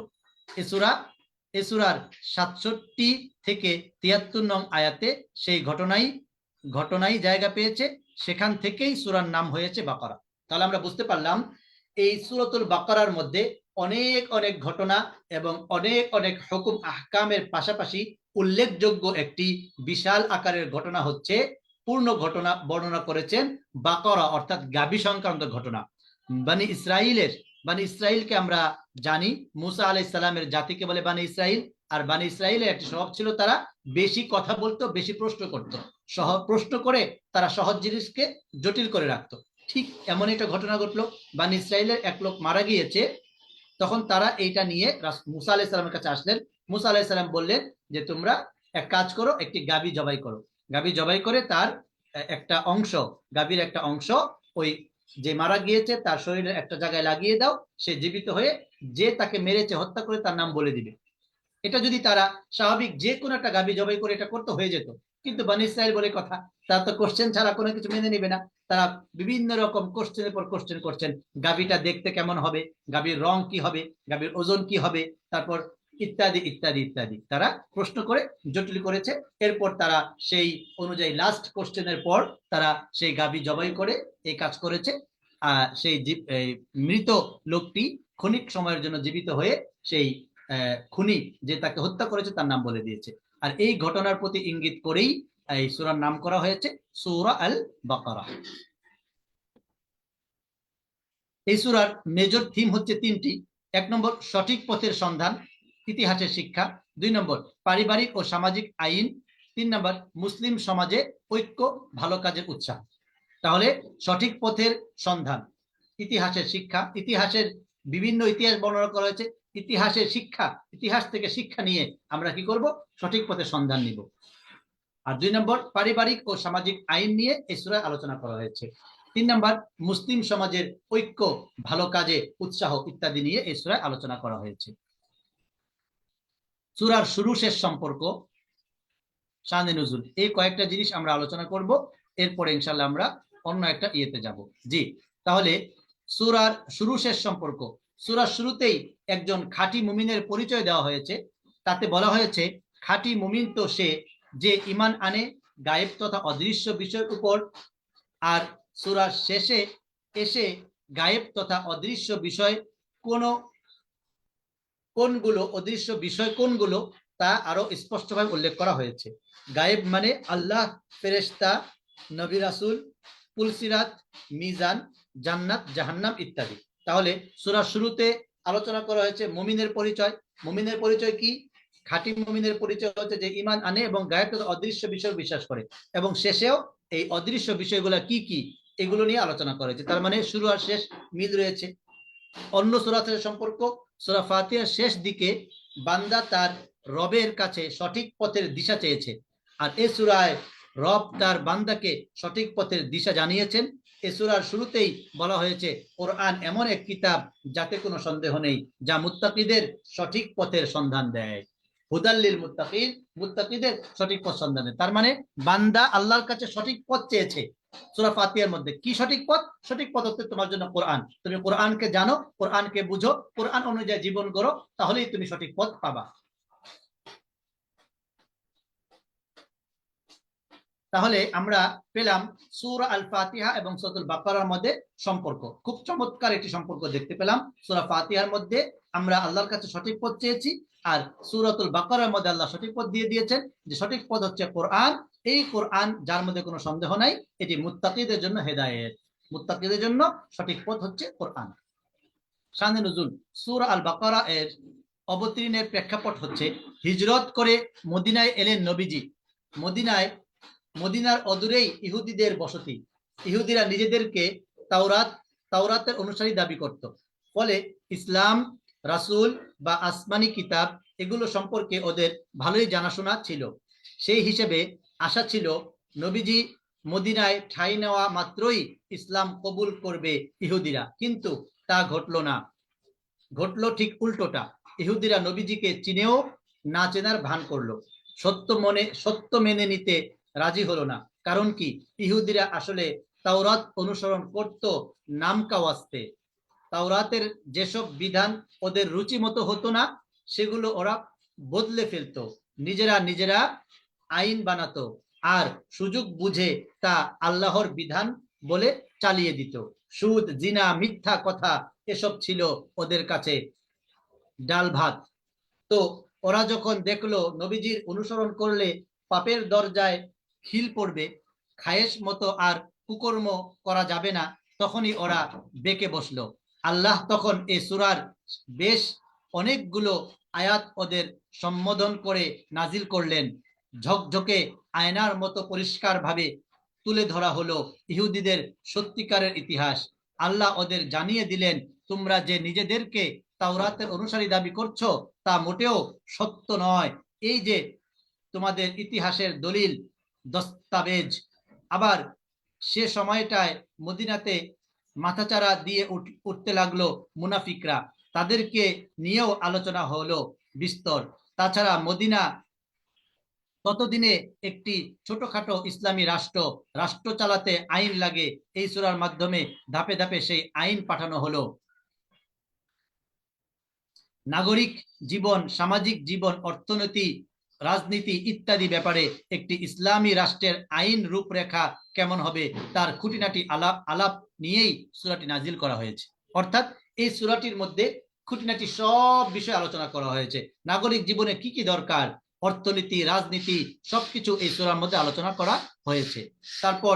এ সূরার ৬৭ থেকে ৭৩ নং আয়াতে সেই ঘটনাই ঘটনাই জায়গা পেয়েছে, সেখান থেকেই সূরার নাম হয়েছে বাকারা। তাহলে আমরা বুঝতে পারলাম এই সূরাতুল বাকারার মধ্যে অনেক অনেক ঘটনা এবং অনেক অনেক হুকুম আহকামের পাশাপাশি উল্লেখযোগ্য একটি বিশাল আকারের ঘটনা হচ্ছে, পূর্ণ ঘটনা বর্ণনা করেছেন বাকারা, অর্থাৎ গাভী সংক্রান্ত ঘটনা। বানি ইসরাইলকে আমরা জানি, মুসা আলাইহিস সালামের জাতিকে বলে বানি ইসরাইল। আর বানি ইসরাইলের একটি স্বভাব ছিল, তারা বেশি কথা বলতো, বেশি প্রশ্ন করতো, প্রশ্ন করে তারা সহজ জিনিসকে জটিল করে রাখতো। ঠিক এমন একটা ঘটনা ঘটলো, বানি ইসরাইলের এক লোক মারা গিয়েছে। তখন তারা এইটা নিয়ে মুসা আলাইহিস সালামের কাছে আসলেন। মুসা আলাইহিস সালাম বললেন যে তোমরা এক কাজ করো, একটি গাভী জবাই করো। গাভী জবাই করে তার একটা অংশ, গাভীর একটা অংশ ওই যে মারা গিয়েছে তার শরীরের একটা জায়গায় লাগিয়ে দাও, সে জীবিত হয়ে যে তাকে মেরেছে, হত্যা করে, তার নাম বলে দিবে। এটা যদি তারা স্বাভাবিক যে কোনো একটা গাভী জবাই করে এটা করতে হয়ে যেত, কিন্তু বনী ইসরাইল বলে কথা, তারা তো কোশ্চেন ছাড়া কোনো কিছু মেনে নিবে না। তারা বিভিন্ন রকম কোশ্চেনের পর কোশ্চেন করছেন, গাভীটা দেখতে কেমন হবে, গাভীর রং কি হবে, গাভীর ওজন কি হবে, তারপর ইত্যাদি ইত্যাদি ইত্যাদি তারা প্রশ্ন করে জটিল করেছে। এরপর তারা সেই অনুযায়ী লাস্ট কোশ্চেনের পর তারা সেই গাভী জবাই করে এই কাজ করেছে। সেই মৃত লোকটি ক্ষণিক সময়ের জন্য জীবিত হয়ে সেই খুনি যে তাকে হত্যা করেছে তার নাম বলে দিয়েছে। আর এই ঘটনার প্রতি ইঙ্গিত করেই এই সূরার নাম করা হয়েছে সূরা আল বাকারা। এই সূরার মেজর থিম হচ্ছে তিনটি। 1 নম্বর সঠিক পথের সন্ধান, ইতিহাসের শিক্ষা। 2 নম্বর পারিবারিক ও সামাজিক আইন। 3 নম্বর মুসলিম সমাজে ঐক্য, ভালো কাজের উৎসাহ। তাহলে সঠিক পথের সন্ধান, ইতিহাসের শিক্ষা, ইতিহাসের বিভিন্ন ইতিহাস বর্ণনা করা হয়েছে, ইতিহাসের শিক্ষা, ইতিহাস থেকে শিক্ষা নিয়ে আমরা কি করব, সঠিক পথের সন্ধান নিব। আর 2 নম্বর পারিবারিক ও সামাজিক আইন নিয়ে এই সূরায় আলোচনা করা হয়েছে। 3 নম্বর মুসলিম সমাজের ঐক্য, ভালো কাজে উৎসাহ ইত্যাদি নিয়ে এই সূরায় আলোচনা করা হয়েছে। সূরার শুরু শেষ সম্পর্ক, শানে নুজুল, এই কয়েকটা জিনিস আমরা আলোচনা করব। এরপরে ইনশাআল্লাহ আমরা অন্য একটা ইয়েতে যাব। জি, তাহলে সূরার শুরু শেষ সম্পর্ক। সূরার শুরুতেই একজন খাঁটি মুমিনের পরিচয় দেওয়া হয়েছে। তাতে বলা হয়েছে খাঁটি মুমিন তো সে যে ঈমান আনে গায়েব তথা অদৃশ্য বিষয়ের উপর। আর সূরার শেষে এসে গায়েব তথা অদৃশ্য বিষয় কোনগুলো, অদৃশ্য বিষয় কোনগুলো তা আরো স্পষ্টভাবে উল্লেখ করা হয়েছে। গায়েব মানে আল্লাহ, ফেরেশতা, নবী রাসূল, পুলসিরাত, মিজান, জান্নাত, জাহান্নাম ইত্যাদি। তাহলে সূরার শুরুতে আলোচনা করা হয়েছে মুমিনের পরিচয়। মুমিনের পরিচয় কি? খাঁটি মুমিনের পরিচয় হচ্ছে যে ঈমান আনে এবং গায়েব তথা অদৃশ্য বিষয় বিশ্বাস করে। এবং শেষেও এই অদৃশ্য বিষয়গুলো কি কি এগুলো নিয়ে আলোচনা করা হয়েছে। তার মানে শুরু আর শেষ মিল রয়েছে। অন্য সূরার সাথে সম্পর্ক, সূরা ফাতিহার শেষ দিকে বান্দা তার রবের কাছে সঠিক পথের দিশা চেয়েছে। আর এই সূরায় রব তার বান্দাকে সঠিক পথের দিশা জানিয়েছেন। এই সূরার শুরুতেই বলা হয়েছে কোরআন এমন এক কিতাব যাতে কোনো সন্দেহ নেই, যা মুত্তাকিদের সঠিক পথের সন্ধান দেয়। হুদাল্লিল মুত্তাকিন, মুত্তাকিদের সঠিক পথ সন্ধান দেয়। তার মানে বান্দা আল্লাহর কাছে সঠিক পথ চেয়েছে। সূরা ফাতিহার মধ্যে কি সঠিক পথ? সঠিক পথ হচ্ছে তোমার জন্য কোরআন। তুমি কোরআনকে জানো, কোরআনকে বুঝো, কোরআন অনুযায়ী জীবন গড়ো, তাহলেই তুমি সঠিক পথ পাবা। তাহলে আমরা পেলাম সূরা আল ফাতিহা এবং সূরাতুল বাকারার মধ্যে সম্পর্ক। খুব চমৎকার একটি সম্পর্ক দেখতে পেলাম। সূরা ফাতিহার মধ্যে আমরা আল্লাহর কাছে সঠিক পথ চেয়েছি, আর সূরাতুল বাকারার মধ্যে আল্লাহ সঠিক পথ দিয়ে দিয়েছেন যে সঠিক পথ হচ্ছে কোরআন। এই কোরআন যার মধ্যে কোনো সন্দেহ নাই, এটি মুত্তাকিদের জন্য হেদায়েত। মুত্তাকিদের জন্য সঠিক পথ হচ্ছে কোরআন। শানে নুজুল, সূরা আল বাকারা এর অবতীর্ণের প্রেক্ষাপট হচ্ছে হিজরত করে মদিনায় এলেন নবীজি। মদিনার অদূরেই ইহুদিদের বসতি। ইহুদিরা নিজেদেরকে তাওরাতের অনুসারী দাবি করত। ফলে ইসলাম, রাসূল বা আসমানি কিতাব এগুলো সম্পর্কে ওদের ভালোই জানাশোনা ছিল। সেই হিসেবে আশা ছিল নবীজি মদিনায় ঠাঁই নেওয়া মাত্রই ইসলাম কবুল করবে ইহুদিরা, কিন্তু তা ঘটল না। ঘটলো ঠিক উল্টোটা। ইহুদিরা নবীজিকে চিনেও না চেনার ভান করলো, সত্য মেনে নিতে রাজি হলো না। কারণ কি? ইহুদিরা আসলে তাওরাত অনুসরণ করত নামকা ওয়াস্তে। তাওরাতের যেসব বিধান ওদের রুচি মতো হতো না, সেগুলো ওরা বদলে ফেলতো, নিজেরা আইন বানাতো। আর সুযোগ বুঝে তা আল্লাহর বিধান বলে চালিয়ে দিত। সুদ, জিনা, মিথ্যা কথা এসব ছিল ওদের কাছে ডাল ভাত। তো ওরা যখন দেখলো নবীজির অনুসরণ করলে পাপের দরজায় খিল পড়বে, খায়েশ মতো আর কুকর্ম করা যাবে না, তখনই ওরা বেঁকে বসলো। আল্লাহ তখন এই সূরার বেশ অনেকগুলো আয়াত ওদের সম্বোধন করে নাজিল করলেন। ঝকঝকে আয়নার মতো পরিষ্কার ভাবে তুলে ধরা হলো ইহুদিদের সত্যিকারের ইতিহাস। আল্লাহ ওদের জানিয়ে দিলেন, তোমরা যে নিজেদেরকে তাওরাতের অনুসারী দাবি করছো তা মোটেও সত্য নয়। এই যে তোমাদের ইতিহাসের দলিল দস্তাবেজ। আবার সে সময়টায় মদিনাতে মাথাচাড়া দিয়ে উঠতে লাগলো মুনাফিকরা, তাদেরকে নিয়েও আলোচনা হলো বিস্তর। তাছাড়া মদিনা ততদিনে একটি ছোটখাটো ইসলামী রাষ্ট্র চালাতে আইন লাগে। এই সূরার মাধ্যমে ধাপে ধাপে সেই আইন পাঠানো হলো। নাগরিক জীবন, সামাজিক জীবন, অর্থনীতি, রাজনীতি ইত্যাদি ব্যাপারে একটি ইসলামী রাষ্ট্রের আইন রূপরেখা কেমন হবে তার খুঁটিনাটি আলাপ নিয়েই সূরাটি নাজিল করা হয়েছে। অর্থাৎ এই সূরাটির মধ্যে খুঁটিনাটি সব বিষয় আলোচনা করা হয়েছে। নাগরিক জীবনে কি কি দরকার, অর্থনীতি, রাজনীতি সবকিছু এই সূরার মধ্যে আলোচনা করা হয়েছে। তারপর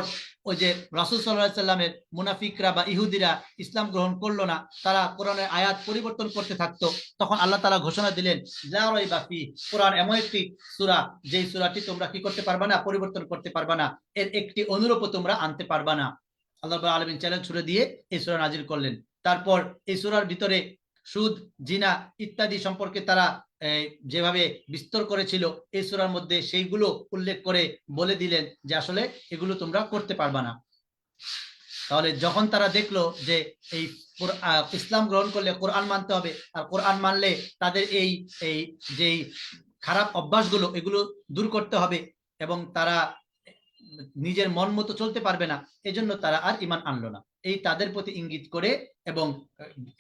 ওই যে রাসূল সাল্লাল্লাহু আলাইহি সাল্লামের মুনাফিকরা বা ইহুদিরা ইসলাম গ্রহণ করলো না, তারা কোরআনের আয়াত পরিবর্তন করতে থাকতো, তখন আল্লাহ তাআলা ঘোষণা দিলেন, লা রাইবা ফি, কোরআন এমন একটি সূরা যেই সূরাটি তোমরা কি করতে পারবা না, পরিবর্তন করতে পারবা না, এর একটি অনুরূপও তোমরা আনতে পারবা না। আল্লাহ রাব্বুল আলামিন চ্যালেঞ্জ ছুড়ে দিয়ে এই সূরা নাজিল করলেন। তারপর এই সূরার ভিতরে সুদ, জিনা ইত্যাদি সম্পর্কে তারা যেভাবে বিস্তর করেছিল, এই সূরার মধ্যে সেইগুলো উল্লেখ করে বলে দিলেন যে আসলে এগুলো তোমরা করতে পারবা না। তাহলে যখন তারা দেখলো যে এই ইসলাম গ্রহণ করলে কোরআন মানতে হবে, আর কোরআন মানলে তাদের এই যেই খারাপ অভ্যাসগুলো এগুলো দূর করতে হবে এবং তারা নিজের মন মতো চলতে পারবে না, এজন্য তারা আর ঈমান আনলো না। এই তাদের প্রতি ইঙ্গিত করে এবং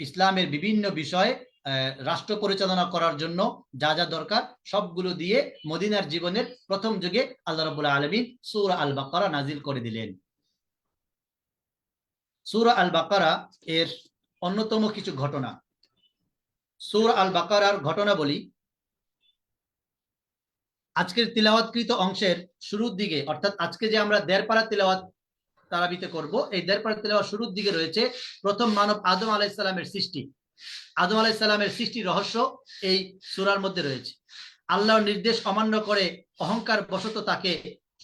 ইসলামের বিভিন্ন বিষয় রাষ্ট্র পরিচালনা করার জন্য যা যা দরকার সবগুলো দিয়ে মদিনার জীবনের প্রথম যুগে আল্লাহ রাব্বুল আলামিন সূরা আল বাকারা নাজিল করে দিলেন। সূরা আল বাকারা এর অন্যতম কিছু ঘটনা। সূরা আল বাকারার ঘটনা বলি। আজকের তিলাওয়াতকৃত অংশের শুরুর দিকে, অর্থাৎ আজকে যে আমরা ১.৫ পারা তিলাওয়াত তারাবিতে করব, এই ১.৫ পারা তিলাওয়াত শুরুর দিকে রয়েছে প্রথম মানব আদম আলাইহিস সালামের সৃষ্টি। আদম আলাইহিস সালামের সৃষ্টির রহস্য এই সূরার মধ্যে রয়েছে। আল্লাহর নির্দেশ অমান্য করে অহংকার বশত তাকে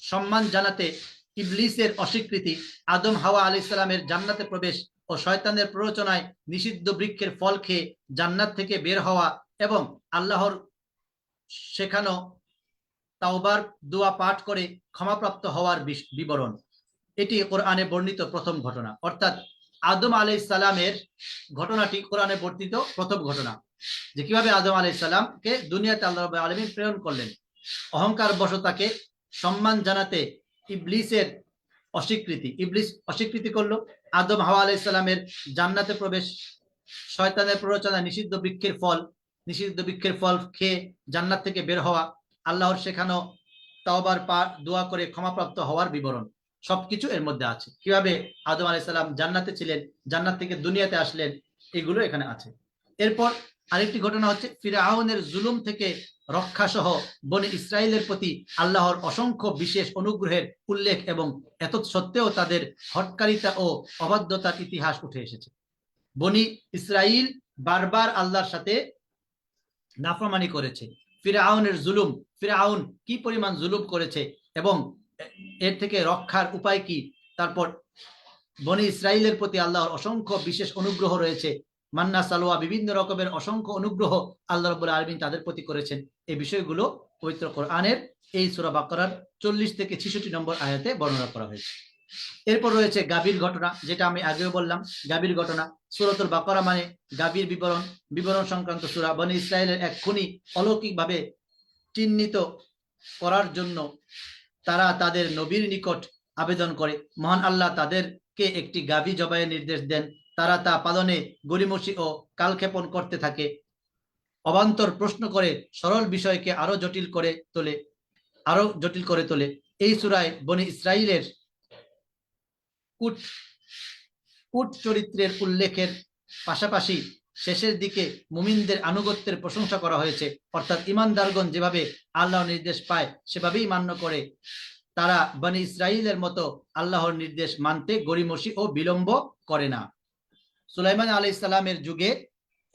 সম্মান জানাতে ইবলিসের অস্বীকৃতি, আদম হাওয়া আলাইহিস সালামের জান্নাতে প্রবেশ ও শয়তানের প্ররোচনায় নিষিদ্ধ বৃক্ষের ফল খেয়ে জান্নাত থেকে বের হওয়া এবং আল্লাহর শেখানো তাওবার দোয়া পাঠ করে ক্ষমাপ্রাপ্ত হওয়ার বিবরণ। এটি কোরআনে বর্ণিত প্রথম ঘটনা। অর্থাৎ আদম আলাইহিস সালামের ঘটনাটি কোরআনে বর্ণিত প্রথম ঘটনা, যে কিভাবে আদম আলাইহিস সালামকে দুনিয়াতে আল্লাহ রাব্বুল আলামিন প্রেরণ করলেন। অহংকার বশত তাকে সম্মান জানাতে ইবলিসের অস্বীকৃতি, ইবলিস অস্বীকৃতি করলো। আদম হাওয়া আলাইহিস সালামের জান্নাতে প্রবেশ, শয়তানের প্ররোচনা, নিষিদ্ধ বৃক্ষের ফল খেয়ে জান্নাত থেকে বের হওয়া, আল্লাহর শেখানো তাওবার দোয়া করে ক্ষমাপ্রাপ্ত হওয়ার বিবরণ, সবকিছু এর মধ্যে আছে। কিভাবে আদম আলাইহিস সালাম জান্নাতে ছিলেন, জান্নাত থেকে দুনিয়াতে আসলেন, এগুলো এখানে আছে। এরপর আরেকটি ঘটনা হচ্ছে ফিরআউনের জুলুম থেকে রক্ষা সহ বনি ইসরাইলের প্রতি আল্লাহর অসংখ্য বিশেষ অনুগ্রহের উল্লেখ এবং এত সত্ত্বেও তাদের হটকারিতা ও অবাধ্যতার ইতিহাস উঠে এসেছে। বনি ইসরাইল বারবার আল্লাহর সাথে নাফরমানি করেছে। ফিরআউনের জুলুম, ফিরআউন কি পরিমাণ জুলুম করেছে এবং এর থেকে রক্ষার উপায় কি। তারপর বনি ইসরাইলের প্রতি আল্লাহর অসংখ্য বিশেষ অনুগ্রহ রয়েছে, মান্না সালোয়া, বিভিন্ন রকমের অসংখ্য অনুগ্রহ আল্লাহ রাব্বুল আলামিন তাদের প্রতি করেছেন। এই বিষয়গুলো পবিত্র কোরআনের এই সূরা বাকারার 40 থেকে 66 নম্বর আয়াতে বর্ণনা করা হয়েছে। এরপর রয়েছে গাভীর ঘটনা, যেটা আমি আগেও বললাম। গাভীর ঘটনা, সূরাতুল বাকারা মানে গাভীর বিবরণ সংক্রান্ত সূরা। বনি ইসরাইলের এক খুনি অলৌকিকভাবে চিহ্নিত করার জন্য তারা তাদের নবীর নিকট আবেদন করে। মহান আল্লাহ তাদেরকে একটি গাভী জবাইয়ের নির্দেশ দেন। তারা তা পালনে গড়িমসি ও কালক্ষেপণ করতে থাকে, অবান্তর প্রশ্ন করে সরল বিষয়কে আরো জটিল করে তোলে। এই সূরায় বনি ইসরাইলের কুট কুট চরিত্রের উল্লেখের পাশাপাশি শেষের দিকে মুমিনদের আনুগত্যের প্রশংসা করা হয়েছে, অর্থাৎ ইমানদারগণ যেভাবে আল্লাহর নির্দেশ পায় সেভাবেই মান্য করে, তারা বনি ইসরাইলের মতো আল্লাহর নির্দেশ মানতে গড়িমসি ও বিলম্ব করে না। সুলাইমান আলাইহিস সালামের যুগে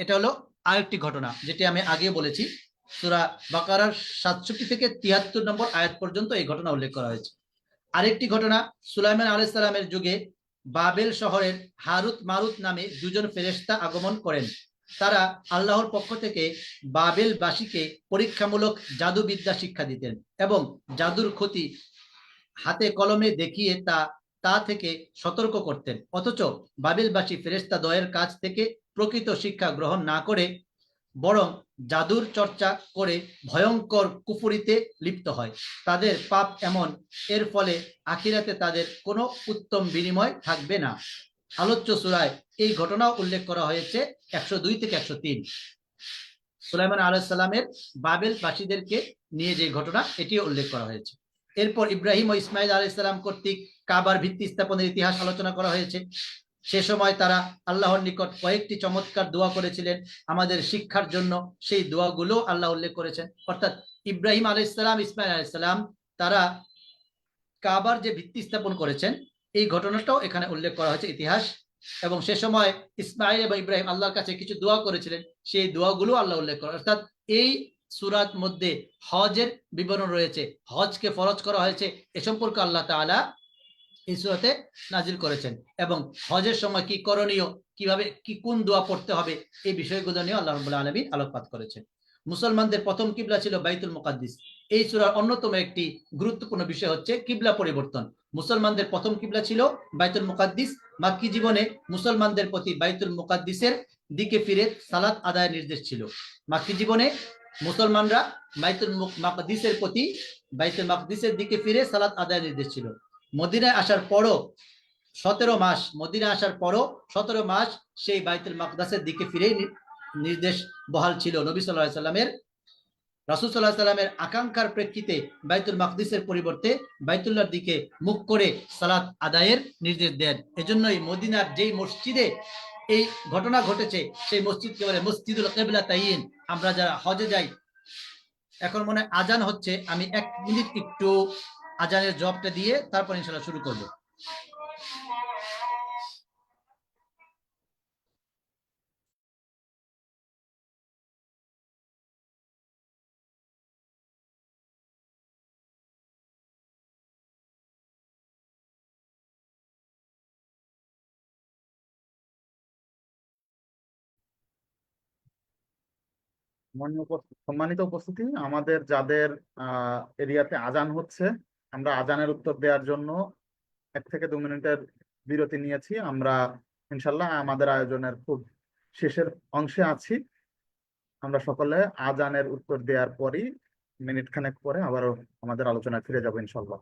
এটা হলো আরেকটি ঘটনা, যেটি আমি আগে বলেছি। সূরা বাকারার 67 থেকে 73 নম্বর আয়াত পর্যন্ত এই ঘটনা উল্লেখ করা হয়েছে। আরেকটি ঘটনা, সুলাইমান আলাইহিস সালামের যুগে বাবেল শহরের হারুত মারুত নামে দুজন ফেরেশতা আগমন করেন। তারা আল্লাহর পক্ষ থেকে বাবেলবাসীকে পরীক্ষামূলক জাদুবিদ্যা শিক্ষা দিতেন এবং জাদুর ক্ষতি হাতে কলমে দেখিয়ে তা থেকে সতর্ক করতেন। অথচ বাবেলবাসী ফেরেশতা দ্বয়ের কাছ থেকে প্রকৃত শিক্ষা গ্রহণ না করে বরং জাদুর চর্চা করে ভয়ঙ্কর কুফরিতে লিপ্ত হয়। তাদের পাপ এমন, এর ফলে আখিরাতে তাদের কোনো উত্তম বিনিময় থাকবে না। আলোচ্য সূরায় এই ঘটনাও উল্লেখ করা হয়েছে 102 থেকে 103। সুলাইমান আলাইহিস সালামের বাবেলবাসীদেরকে নিয়ে যে ঘটনা, এটিও উল্লেখ করা হয়েছে। এরপর ইব্রাহিম ও ইসমাইল আলাইহিস সালাম কর্তৃক কাবার ভিত্তি স্থাপনের ইতিহাস আলোচনা করা হয়েছে। সে সময় তারা আল্লাহর নিকট কয়েকটি চমৎকার দোয়া করেছিলেন আমাদের শিক্ষার জন্য। সেই দোয়াগুলো আল্লাহ উল্লেখ করেছেন। অর্থাৎ ইব্রাহিম আলাইহিস সালাম, ইসমাইল আলাইহিস সালাম তারা কাবার যে ভিত্তি স্থাপন করেছেন, এই ঘটনাটাও এখানে উল্লেখ করা হয়েছে ইতিহাস। এবং সে সময় ইসমাইল এবং ইব্রাহিম আল্লাহর কাছে কিছু দোয়া করেছিলেন, সেই দোয়াগুলো আল্লাহ উল্লেখ করা। অর্থাৎ এই সূরার মধ্যে হজের বিবরণ রয়েছে, হজকে ফরজ করা হয়েছে এ সম্পর্কে আল্লাহ তাআলা এই সূরাতে নাজিল করেছেন, এবং হজের সময় কি করণীয়, কিভাবে কি কোন দোয়া পড়তে হবে, এই বিষয়গুলো নিয়ে আল্লাহ রাব্বুল আলামিন আলোকপাত করেছেন। মুসলমানদের প্রথম কিবলা ছিল বাইতুল মুকাদ্দিস। এই সূরার অন্যতম একটি গুরুত্বপূর্ণ বিষয় হচ্ছে কিবলা পরিবর্তন। মুসলমানদের প্রথম কিবলা ছিল বাইতুল মুকাদ্দিস। মাক্কি জীবনে মুসলমানদের প্রতি বাইতুল মুকাদ্দিসের দিকে ফিরে সালাত আদায়ের নির্দেশ ছিল। মাক্কি জীবনে মুসলমানরা বাইতুল মাকদিসের দিকে ফিরে সালাত আদায়ের নির্দেশ ছিল। মদিনায় আসার পরও 17 মাস সেই বাইতুল মাকদাসের দিকে ফিরে নির্দেশ বহাল ছিল। নবী সাল্লাল্লাহু আলাইহি সাল্লামের, রাসূল সাল্লাল্লাহু আলাইহি সাল্লামের আকাঙ্ক্ষার প্রেক্ষিতে বাইতুল মাকদিসের পরিবর্তে বাইতুল্লাহর দিকে মুখ করে সালাত আদায়ের নির্দেশ দেন। এজন্যই মদিনার যেই মসজিদে এই ঘটনা ঘটেছে, সেই মসজিদকে বলে মসজিদুল কিবলাতাইন। আমরা যারা হজে যাই, এখন মনে হয় আজান হচ্ছে, আমি 1 মিনিট একটু আজানের জবাবটা দিয়ে তারপর ইনশাআল্লাহ শুরু করব। সম্মানিত উপস্থিতি, আমাদের যাদের এরিয়াতে আজান হচ্ছে, আমরা আজানের উত্তর দেওয়ার জন্য 1 থেকে 2 মিনিটের বিরতি নিয়েছি। আমরা ইনশাল্লাহ আমাদের আয়োজনের খুব শেষের অংশে আছি। আমরা সকলে আজানের উত্তর দেওয়ার পরই মিনিট খানেক পরে আবারও আমাদের আলোচনায় ফিরে যাবো ইনশাল্লাহ।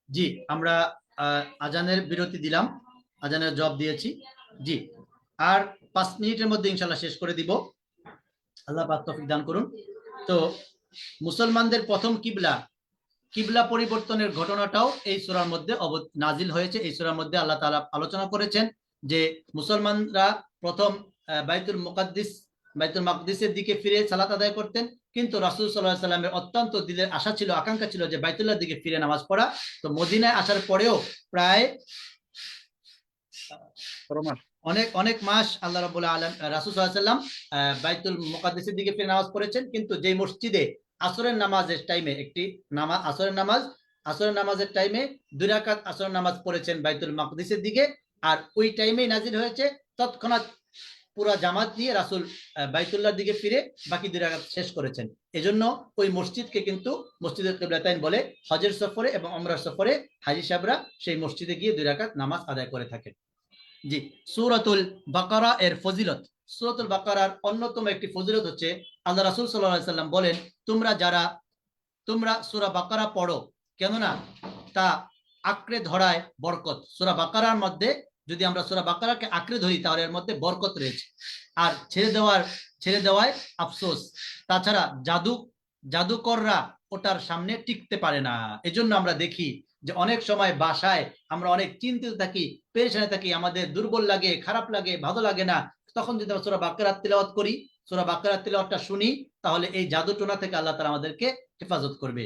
জি, আমরা আজানের বিরতি দিলাম, আজানের জবাব দিয়েছি। জি, আর 5 মিনিটের মধ্যে ইনশাআল্লাহ শেষ করে দিব। আল্লাহ পাক তৌফিক দান করুন। তো মুসলমানদের প্রথম কিবলা পরিবর্তনের ঘটনাটাও এই সূরার মধ্যে নাজিল হয়েছে। এই সূরার মধ্যে আল্লাহ তাআলা আলোচনা করেছেন যে মুসলমানরা প্রথম বাইতুল মাকদিসের দিকে ফিরে সালাত আদায় করতেন, কিন্তু রাসূল সাল্লাল্লাহু আলাইহি সাল্লামের অত্যন্ত দিলের আশা ছিল, আকাঙ্ক্ষা ছিল যে বাইতুল্লাহর দিকে ফিরে নামাজ পড়া। তো মদিনায় আসার পরেও প্রায় অনেক মাস আল্লাহ রাব্বুল আলামিন রাসূল সাল্লাল্লাহু আলাইহি সাল্লাম বাইতুল মুকাদ্দাসের দিকে ফিরে নামাজ পড়েছেন, কিন্তু যেই মসজিদে আসরের নামাজের টাইমে আসরের নামাজের টাইমে 2 রাকাত আসরের নামাজ পড়েছেন বাইতুল মাকদিসের দিকে, আর ওই টাইমেই নাজিল হয়েছে তৎক্ষণাৎ পুরা জামাত নিয়ে রাসূল বাইতুল্লাহর দিকে ফিরে বাকি 2 রাকাত শেষ করেছেন। এজন্য ওই মসজিদকে কিন্তু মসজিদুল কিবলাতাইন বলে। হজের সফরে এবং উমরার সফরে হাজী সাহেবরা সেই মসজিদে গিয়ে 2 রাকাত নামাজ আদায় করে থাকেন। জি, সূরাতুল বাকারা এর ফজিলত। সূরাতুল বাকারার অন্যতম একটি ফজিলত হচ্ছে আল্লাহ রাসূল সাল্লাল্লাহু আলাইহি সাল্লাম বলেন, তোমরা সূরা বাকারা পড়ো, কেননা তা আঁকড়ে ধরায় বরকত। সূরা বাকারার মধ্যে যদি আমরা সূরা বাকারাকে আঁকড়ে ধরি তাহলে এর মধ্যে বরকত রয়েছে, আর ছেড়ে দেওয়ায় আফসোস। তাছাড়া জাদুকররা ওটার সামনে টিকতে পারে না। এজন্য আমরা দেখি যে অনেক সময় বাসায় আমরা অনেক চিন্তিত থাকি, পেরেশানে থাকি, আমাদের দুর্বল লাগে, খারাপ লাগে, ভালো লাগে না। তখন যদি আমরা সূরা বাকারা তিলাওয়াত করি, সূরা বাকারা তিলাওয়াতটা শুনি, তাহলে এই জাদু টোনা থেকে আল্লাহ তাআলা আমাদেরকে হেফাজত করবে।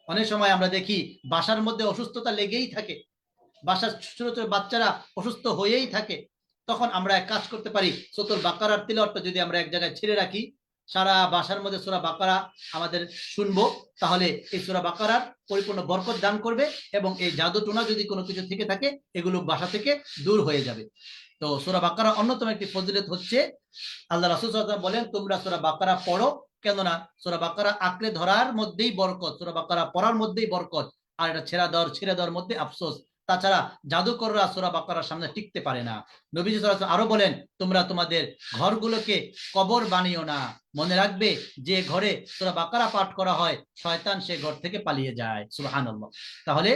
অনেক সময় আমরা দেখি বাসার মধ্যে অসুস্থতা লেগেই থাকে, বাসার ছোট ছোট বাচ্চারা অসুস্থ হয়েই থাকে। তখন আমরা এক কাজ করতে পারি, সূরাতুল বাকারার তিলাওয়াতটা যদি আমরা এক জায়গায় ছেড়ে রাখি, সারা বাসার মধ্যে সূরা বাকারা আমাদের শুনবো, তাহলে এই সূরা বাকারার পরিপূর্ণ বরকত দান করবে এবং এই জাদু টোনা যদি কোনো কিছু থেকে থাকে এগুলো বাসা থেকে দূর হয়ে যাবে। তো সূরা বাকারা অন্যতম একটি ফজিলত হচ্ছে আল্লাহ রাসূল সাল্লাল্লাহু আলাইহি ওয়াসাল্লাম বলেন, তোমরা সূরা বাকারা পড়ো, কেননা সূরা বাকারা আঁকড়ে ধরার মধ্যেই বরকত, সূরা বাকারা পড়ার মধ্যেই বরকত, আর এটা ছেড়ে দেওয়ার মধ্যে আফসোস। তাছাড়া জাদুকররা সূরা বাকারার সামনে টিকতে পারে না। নবীজি সাল্লাল্লাহু আলাইহি ওয়াসাল্লাম আরো বলেন, তোমরা তোমাদের ঘরগুলোকে কবর বানিও না, মনে রাখবে যে ঘরে সূরা বাকারা পাঠ করা হয় শয়তান সে ঘর থেকে পালিয়ে যায়। সুবহানাল্লাহ। তাহলে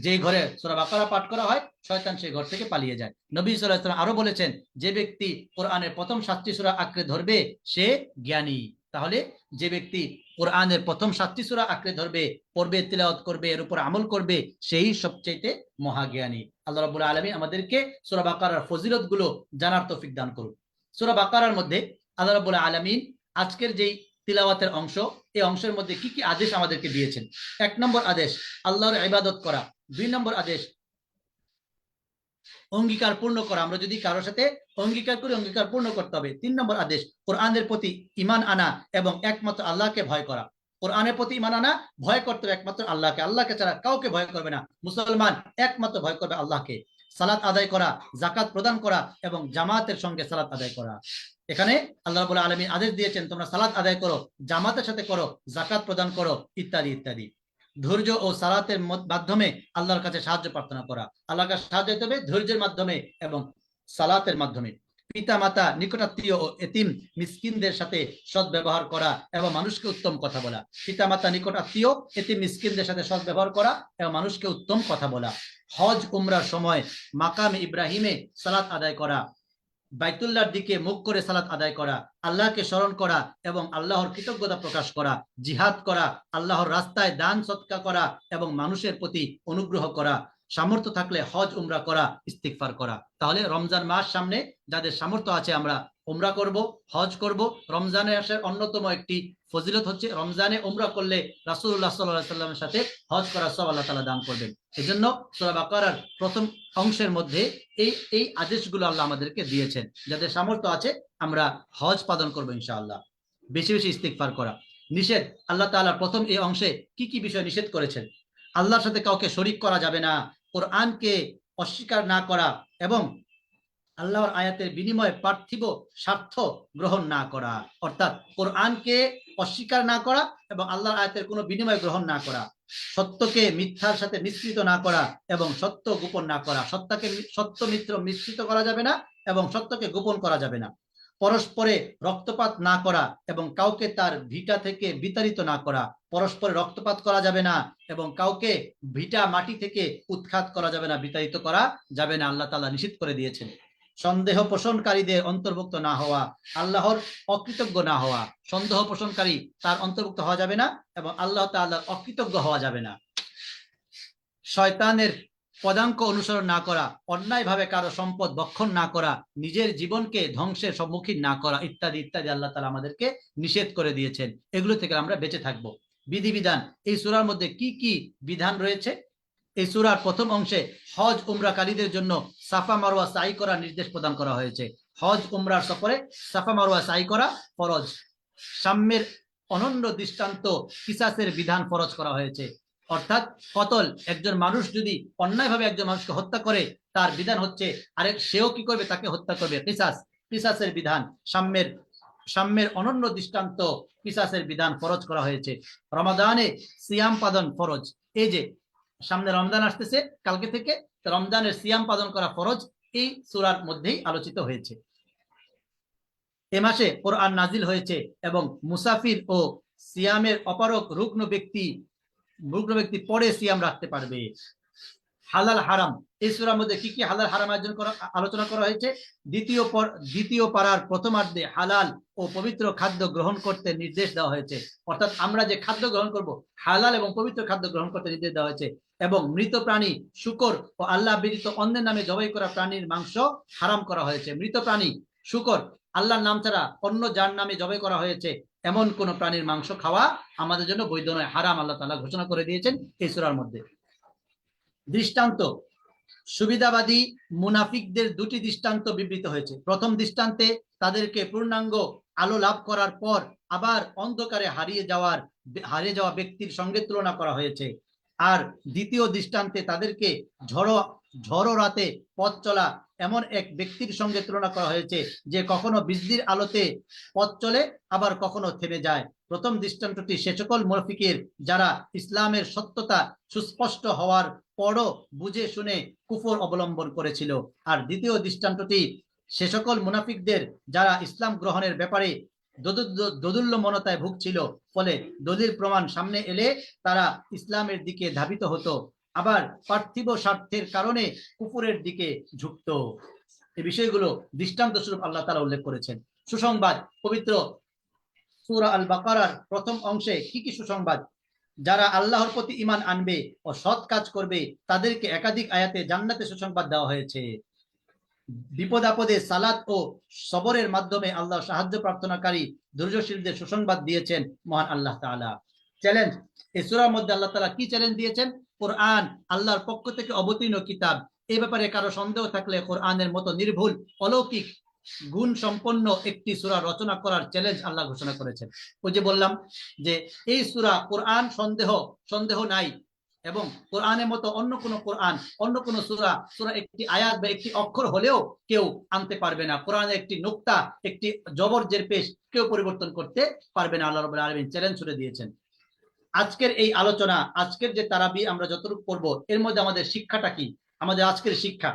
যে ঘরে সূরা বাকারা পাঠ করা হয় শয়তান সে ঘর থেকে পালিয়ে যায়। নবী সাল্লাল্লাহু আলাইহি ওয়াসাল্লাম আরো বলেছেন, যে ব্যক্তি কোরআনের প্রথম 7টি সূরা আঁকড়ে ধরবে সে জ্ঞানী। তাহলে যে ব্যক্তি কোরআনের প্রথম 7টি সূরা আঁকড়ে ধরবে, পড়বে, তিলাওয়াত করবে, এর উপর আমল করবে, সেই সবচেয়ে মহাজ্ঞানী। আল্লাহ রাব্বুল আলামিন আমাদেরকে সূরা বাকারার ফজিলতগুলো জানার তৌফিক দান করুন। সূরা বাকারার মধ্যে আল্লাহ রাব্বুল আলামিন আজকের যেই তিলাওয়াতের অংশ, এই অংশের মধ্যে কি কি আদেশ আমাদেরকে দিয়েছেন। 1 নম্বর আদেশ আল্লাহর ইবাদত করা। 2 নম্বর আদেশ অঙ্গীকার পূর্ণ করা, আমরা যদি কারোর সাথে অঙ্গীকার করি অঙ্গীকার পূর্ণ করতে হবে। 3 নম্বর আদেশ কোরআনের প্রতি ঈমান আনা এবং একমাত্র আল্লাহকে ভয় করা। কোরআনের প্রতি ঈমান আনা, ভয় করতে হবে একমাত্র আল্লাহকে, আল্লাহকে ছাড়া কাউকে ভয় করবে না। মুসলমান একমাত্র ভয় করবে আল্লাহকে। সালাত আদায় করা, যাকাত প্রদান করা এবং জামাতের সঙ্গে সালাত আদায় করা। এখানে আল্লাহ রাব্বুল আলামিন আদেশ দিয়েছেন, তোমরা সালাত আদায় করো, জামাতের সাথে করো, যাকাত প্রদান করো, ইত্যাদি ইত্যাদি। ধৈর্য ও সালাতের মাধ্যমে আল্লাহর কাছে সাহায্য প্রার্থনা করা, আল্লাহর কাছে সাহায্য দিতে হবে ধৈর্যের মাধ্যমে এবং সালাতের মাধ্যমে। পিতা মাতা, নিকটাত্মীয় ও এতিম মিসকিনদের সাথে সৎ ব্যবহার করা এবং মানুষকে উত্তম কথা বলা। পিতা মাতা, নিকট আত্মীয়, এতিম মিসকিনদের সাথে সৎ ব্যবহার করা এবং মানুষকে উত্তম কথা বলা। হজ উমরার সময় মাকামে ইব্রাহিমে সালাত আদায় করা, বাইতুল্লাহর দিকে মুখ করে সালাত আদায় করা, আল্লাহকে স্মরণ করা এবং আল্লাহর কৃতজ্ঞতা প্রকাশ করা, জিহাদ করা, আল্লাহর রাস্তায় দান সদকা করা এবং মানুষের প্রতি অনুগ্রহ করা, সামর্থ্য থাকলে হজ উমরা করা, ইস্তিগফার করা। তাহলে রমজান মাস সামনে, যাদের সামর্থ্য আছে আমরা উমরা করব, হজ করব। রমজানে আসার অন্যতম একটি ফজিলত হচ্ছে রমজানে উমরা করলে রাসূলুল্লাহ সাল্লাল্লাহু আলাইহি ওয়াসাল্লামের সাথে হজ করার সওয়াব আল্লাহ তাআলা দান করবেন। এজন্য সূরা বাকারার প্রথম অংশের মধ্যে এই আদেশগুলো আল্লাহ আমাদেরকে দিয়েছেন। যাদের সামর্থ্য আছে আমরা হজ পালন করব ইনশাআল্লাহ। বেশি বেশি ইস্তিগফার করা। নিষেধ, আল্লাহ তাআলা প্রথম এই অংশে কি কি বিষয় নিষেধ করেছেন। আল্লাহর সাথে কাউকে শরীক করা যাবে না, কোরআনকে অস্বীকার না করা এবং আল্লাহর আয়াতের বিনিময়ে পার্থিব স্বার্থ গ্রহণ না করা। অর্থাৎ কোরআনকে অস্বীকার না করা এবং আল্লাহর আয়াতের কোনো বিনিময় গ্রহণ না করা। সত্যকে মিথ্যার সাথে মিশ্রিত না করা এবং সত্য গোপন না করা। সত্য মিথ্য মিশ্রিত করা যাবে না এবং সত্যকে গোপন করা যাবে না। পরস্পরে রক্তপাত না করা এবং কাউকে তার ভিটা থেকে বিতাড়িত না করা। পরস্পরে রক্তপাত করা যাবে না এবং কাউকে ভিটা মাটি থেকে উৎখাত করা যাবে না, বিতাড়িত করা যাবে না, আল্লাহ তাআলা নিষেধ করে দিয়েছেন। সন্দেহ পোষণকারীদের অন্তর্ভুক্ত না হওয়া, আল্লাহর অকৃতজ্ঞ না হওয়া। সন্দেহ পোষণকারী তার অন্তর্ভুক্ত হওয়া যাবে না এবং আল্লাহ তাআলার অকৃতজ্ঞ হওয়া যাবে না। শয়তানের পদাঙ্ক অনুসরণ না করা, অন্যায়ভাবে কারো সম্পদ ভক্ষণ না করা, নিজের জীবনকে ধ্বংসের সম্মুখীন না করা, ইত্যাদি ইত্যাদি আল্লাহ তাআলা আমাদেরকে নিষেধ করে দিয়েছেন। এগুলো থেকে আমরা বেঁচে থাকব। বিধিবিধান, এই সূরার মধ্যে কি কি বিধান রয়েছে? এই সূরার প্রথম অংশে হজ উমরাকারীদের জন্য সাফা মারওয়া সাই করার নির্দেশ প্রদান করা হয়েছে। হজ উমরার সফরে সাফা মারওয়া সাই করা ফরজ। সাম্যের অনন্য দৃষ্টান্ত কিসাসের বিধান ফরজ করা হয়েছে। অর্থাৎ কতল, একজন মানুষ যদি অন্যায়ভাবে একজন মানুষকে হত্যা করে, তার বিধান হচ্ছে আরেক সেও কি করবে, তাকে হত্যা করবে। কিসাস, কিসাসের বিধান, সাম্যের অনন্য দৃষ্টান্ত কিসাসের বিধান ফরজ করা হয়েছে। রমাদানে সিয়াম পালন ফরজ। এই যে সামনে রমজান আসতেছে, কালকে থেকে রমজানের সিয়াম পালন করা ফরজ, এই সূরার মধ্যেই আলোচিত হয়েছে। এ মাসে কোরআন নাজিল হয়েছে এবং মুসাফির ও সিয়ামের অপারক রুগ্ন ব্যক্তি পরে সিয়াম রাখতে পারবে। হালাল হারাম, এই সূরার মধ্যে কি কি হালাল হারাম আলোচনা করা হয়েছে? দ্বিতীয় পারার প্রথমার্ধে হালাল ও পবিত্র খাদ্য গ্রহণ করতে নির্দেশ দেওয়া হয়েছে। অর্থাৎ আমরা যে খাদ্য গ্রহণ করব, হালাল এবং পবিত্র খাদ্য গ্রহণ করতে নির্দেশ দেওয়া হয়েছে। এবং মৃত প্রাণী, শূকর ও আল্লাহ ব্যতীত অন্যের নামে জবাই করা প্রাণীর মাংস হারাম করা হয়েছে। মৃত প্রাণী, শূকর, আল্লাহর নাম ছাড়া অন্য যার নামে জবাই করা হয়েছে এমন কোন প্রাণীর মাংস খাওয়া আমাদের জন্য বৈধ নয়, হারাম আল্লাহ তাআলা ঘোষণা করে দিয়েছেন এই সূরার মধ্যে। দৃষ্টান্ত, সুবিধাবাদী মুনাফিকদের দুটি দৃষ্টান্ত বিবৃত হয়েছে। প্রথম দৃষ্টান্তে তাদেরকে পূর্ণাঙ্গ আলো লাভ করার পর আবার অন্ধকারে হারিয়ে যাওয়া ব্যক্তির সঙ্গে তুলনা করা হয়েছে। আর দ্বিতীয় দৃষ্টান্তে তাদেরকে ঝড়ো রাতে পথ চলা এমন এক ব্যক্তির সঙ্গে তুলনা করা হয়েছে যে কখনো বিজলির আলোতে পথ চলে, আবার কখনো থেমে যায়। প্রথম দৃষ্টান্তটি সে সকল মুনাফিকের যারা ইসলামের সত্যতা সুস্পষ্ট হওয়ার পরও বুঝে শুনে কুফর অবলম্বন করেছিল। আর দ্বিতীয় দৃষ্টান্তটি সে সকল মুনাফিকদের যারা ইসলাম গ্রহণের ব্যাপারে দোদুল্যমনতায় ভুগছিল, ফলে দলিল প্রমাণ সামনে এলে তারা ইসলামের দিকে ধাবিত হতো, আবার পার্থিব স্বার্থের কারণে কুফরের দিকে ঝুঁকত। এই বিষয়গুলো দৃষ্টান্ত স্বরূপ আল্লাহ তাআলা উল্লেখ করেছেন। সুসংবাদ, পবিত্র সূরা আল বাকারার প্রথম অংশে কি কি সুসংবাদ? যারা আল্লাহর প্রতি ঈমান আনবে ও সৎ কাজ করবে তাদেরকে একাধিক আয়াতে জান্নাতে সুসংবাদ দেওয়া হয়েছে। বিপদ আপদে সালাত ও সবরের মাধ্যমে আল্লাহ সাহায্য প্রার্থনাকারী ধৈর্যশীলদের সুসংবাদ দিয়েছেন মহান আল্লাহ তাআলা। চ্যালেঞ্জ, এই সূরার মধ্যে আল্লাহ তাআলা কি চ্যালেঞ্জ দিয়েছেন? কোরআন আল্লাহর পক্ষ থেকে অবতীর্ণ কিতাব, এই ব্যাপারে কারো সন্দেহ থাকলে কোরআনের মতো নির্ভুল অলৌকিক গুণ সম্পন্ন একটি সূরা রচনা করার চ্যালেঞ্জ আল্লাহ ঘোষণা করেছেন। ওই যে বললাম যে এই সূরা কোরআন সন্দেহ নাই, এবং কোরআনের মতো অন্য কোনো সূরা একটি আয়াত বা একটি অক্ষর হলেও কেউ আনতে পারবে না। কোরআনের একটি নুকতা, একটি জবর জের পেশ কেউ পরিবর্তন করতে পারবে না। আল্লাহ রাব্বুল আলামিন চ্যালেঞ্জ ছুড়ে দিয়েছেন। আজকের এই আলোচনা, আজকের যে তারাবি আমরা যতটুকু পড়ব, এর মধ্যে আমাদের শিক্ষাটা কি? আমাদের আজকের শিক্ষা,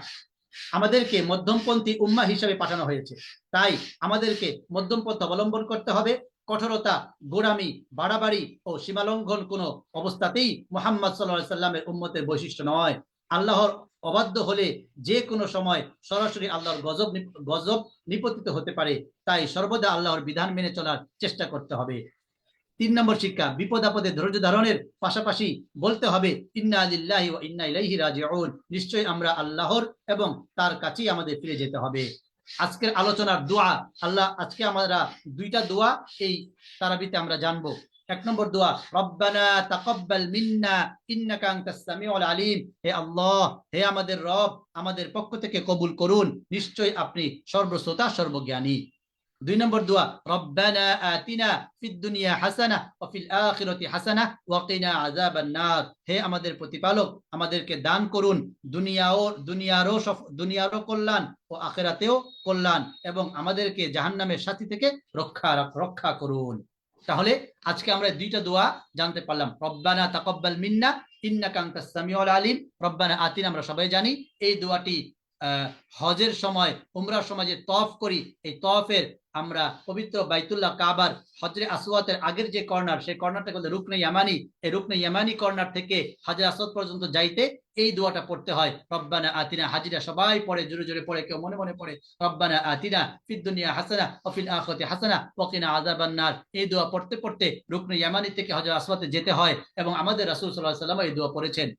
আমাদেরকে মধ্যমপন্থী উম্মাহ হিসেবে পাঠানো হয়েছে, তাই আমাদেরকে মধ্যম পথ অবলম্বন করতে হবে। কঠোরতা, গোড়ামি, বাড়াবাড়ি ও সীমালঙ্ঘন কোনো অবস্থাতেই মুহাম্মদ সাল্লাল্লাহু আলাইহি সাল্লামের উম্মতের বৈশিষ্ট্য নয়। আল্লাহর অবাধ্য হলে যে কোনো সময় সরাসরি আল্লাহর গজব নিপতিত হতে পারে, তাই সর্বদা আল্লাহর বিধান মেনে চলার চেষ্টা করতে হবে। 3 নম্বর শিক্ষা, বিপদ আপদে ধৈর্য ধারণের পাশাপাশি বলতে হবে ইন্না লিল্লাহি ওয়া ইন্না ইলাইহি রাজিউন, নিশ্চয়ই আমরা আল্লাহর এবং তার কাছেই আমাদের ফিরে যেতে হবে। আজকের আলোচনার দোয়া, আজকে আমরা 2টা দোয়া এই তারাবিতে আমরা জানবো। 1 নম্বর দোয়া, রব্বানা তাকাব্বাল মিন্না ইন্নাকা আনতাস সামিউল আলিম, হে আল্লাহ, হে আমাদের রব, আমাদের পক্ষ থেকে কবুল করুন, নিশ্চয়ই আপনি সর্বশ্রোতা সর্বজ্ঞানী। 2 নম্বর দোয়া, রব্বানা আতিনা ফিদ দুনিয়া হাসানাহ ওয়া ফিল আখিরাতি হাসানাহ ওয়া কিনা আযাবান নার, হে আমাদের প্রতিপালক, আমাদেরকে দান করুন দুনিয়ারও কল্যাণ ও আখিরাতেও কল্যাণ, এবং আমাদেরকে জাহান্নামের সাথী থেকে রক্ষা করুন। তাহলে আজকে আমরা 2টা দোয়া জানতে পারলাম। রব্বানা তাকাব্বাল মিন্না ইন্নাকা আনতাস সামিউল আলিম, রব্বানা আতিনা আমরা সবাই জানি। এই দোয়াটি হজের সময়, উমরার সময় যে তওয়াফ করি, এই তওয়াফের আমরা পবিত্র বাইতুল্লাহ কাবার হজরে আসওয়াদের আগের যে কর্নার, সেই কর্নারটা বলে রুকনে ইয়ামানি, এই রুকনে ইয়ামানি কর্নার থেকে হজরে আসওয়াদ পর্যন্ত যাইতে এই দোয়াটা পড়তে হয়। রব্বানা আতিনা, হাজিরা সবাই পড়ে, জোরে জোরে পড়ে, কেউ মনে মনে পড়ে। রব্বানা আতিনা ফিদ দুনিয়া হাসানা ওয়া ফিল আখিরাতি হাসানা ওয়া কিনা আযাবান নার। এই দোয়া পড়তে পড়তে রুকনে ইয়ামানি থেকে হজরে আসওয়াদে যেতে হয় এবং আমাদের রাসূল সাল্লাল্লাহু আলাইহি ওয়াসাল্লাম এই দোয়া পড়েছেন।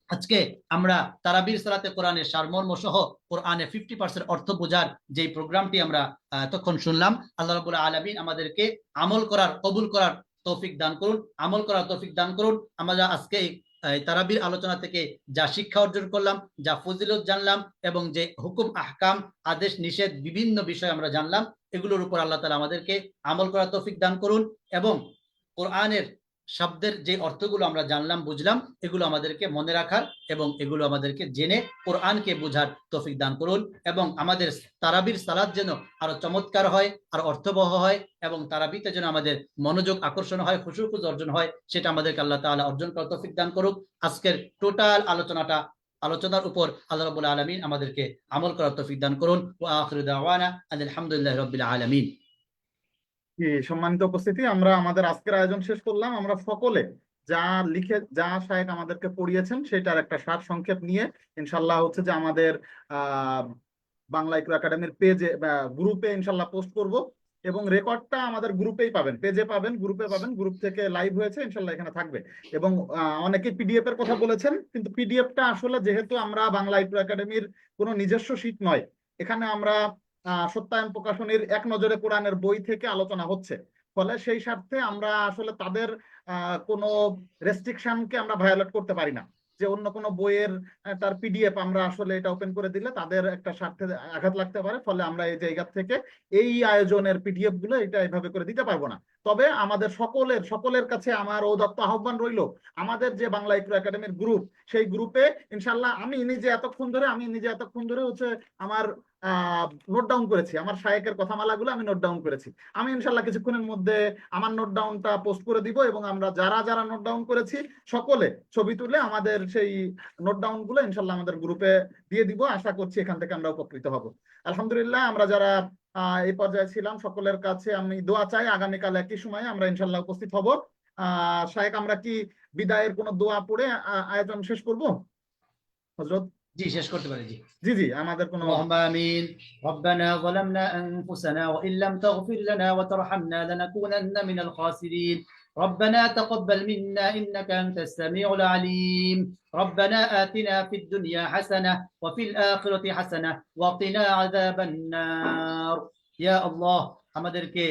আজকে আমরা তারাবির সালাতে কোরআনের সারমর্ম সহ কোরআনে 50% অর্থ বোঝার যে প্রোগ্রামটি আমরা তখন শুনলাম। আল্লাহ রাব্বুল আলামিন আমাদেরকে আমল করার, কবুল করার তৌফিক দান করুন, আমল করার তৌফিক দান করুন। আমরা আজকে তারাবির আলোচনা থেকে যা শিক্ষা অর্জন করলাম, যা ফজিলত জানলাম এবং যে হুকুম আহকাম, আদেশ নিষেধ বিভিন্ন বিষয় আমরা জানলাম, এগুলোর উপর আল্লাহ তাআলা আমাদেরকে আমল করার তৌফিক দান করুন এবং কোরআনের শব্দের যে অর্থগুলো আমরা জানলাম, বুঝলাম, এগুলো আমাদেরকে মনে রাখার এবং এগুলো আমাদেরকে জেনে কোরআনকে বোঝার তৌফিক দান করুন এবং আমাদের তারাবির সালাত যেন আরো চমৎকার হয়, আর অর্থবহ হয় এবং তারাবিতে যেন আমাদের মনোযোগ আকর্ষণ হয়, খুশু অর্জন হয়, সেটা আমাদেরকে আল্লাহ তাআলা অর্জন করার তৌফিক দান করুক। আজকের টোটাল আলোচনার উপর আল্লাহ রাব্বুল আলামিন আমাদেরকে আমল করার তৌফিক দান করুন। ওয়া আখিরু দাওয়ানা আলহামদুলিল্লাহি রাব্বিল আলামিন। সম্মানিত উপস্থিতি, আমরা আমাদের আজকের আয়োজন শেষ করলাম। আমরা সকলে যা শায়েখ আমাদেরকে পড়িয়েছেন সেটার একটা সার সংক্ষেপ নিয়ে ইনশাল্লাহ হচ্ছে যে আমাদের বাংলা ইকরা একাডেমির পেজে গ্রুপে ইনশাল্লাহ পোস্ট করব এবং রেকর্ডটা আমাদের গ্রুপেই পাবেন, পেজে পাবেন, গ্রুপে পাবেন। গ্রুপ থেকে লাইভ হয়েছে ইনশাল্লাহ এখানে থাকবে এবং অনেকে পিডিএফ এর কথা বলেছেন, কিন্তু পিডিএফটা আসলে যেহেতু আমরা বাংলা ইকরা একাডেমির কোনো নিজস্ব শীট নয়, এখানে আমরা সত্যায়ন প্রকাশনীর এক নজরে কোরআনের বই থেকে আলোচনা হচ্ছে, ফলে সেই স্বার্থে আমরা আসলে তাদের কোনো রেস্ট্রিকশনকে আমরা ভায়োলেট করতে পারি না যে অন্য কোনো বইয়ের তার পিডিএফ আমরা আসলে এটা ওপেন করে দিলে তাদের একটা স্বার্থে আঘাত লাগতে পারে, ফলে আমরা এই জায়গা থেকে এই আয়োজনের পিডিএফ গুলো এটা এইভাবে করে দিতে পারবো না। তবে আমাদের সকলের কাছে আমার ঔদাত্ত আহ্বান রইল, আমাদের যে বাংলা ইকরা একাডেমির গ্রুপ, সেই গ্রুপে ইনশাল্লাহ আমি নিজে এতক্ষণ ধরে হচ্ছে আমার নোট ডাউন করেছি, আমার শায়েকের কথামালাগুলো আমি নোট ডাউন করেছি। আমি ইনশাল্লাহ কিছুক্ষণের মধ্যে আমার নোট ডাউনটা পোস্ট করে দিব এবং আমরা যারা নোট ডাউন করেছি সকলে ছবি তুলে আমাদের সেই নোট ডাউন গুলো ইনশাল্লাহ আমাদের গ্রুপে দিয়ে দিব। আশা করছি এখান থেকে আমরা উপকৃত হব। আলহামদুলিল্লাহ, আমরা যারা এই পর্যায়ে ছিলাম সকলের কাছে আমি দোয়া চাই, আগামীকাল একই সময়ে আমরা ইনশাল্লাহ উপস্থিত হব। শায়েক, আমরা কি বিদায়ের কোনো দোয়া পড়ে আয়োজন শেষ করব? হযরত জি, শেষ করতে পারি। জি আমাদের কোনো আমিন। রব্বানা যালামনা আনফুসানা ওয়া ইল্লাম তাগফির লানা ওয়া তারহামনা লানাকুনান্না মিনাল খাসিরিন। ربنا تقبل منا إنك أنت السميع العليم. ربنا آتنا في الدنيا حسنة وفي الآخرة حسنة وقنا عذاب النار. يا الله, আমাদেরকে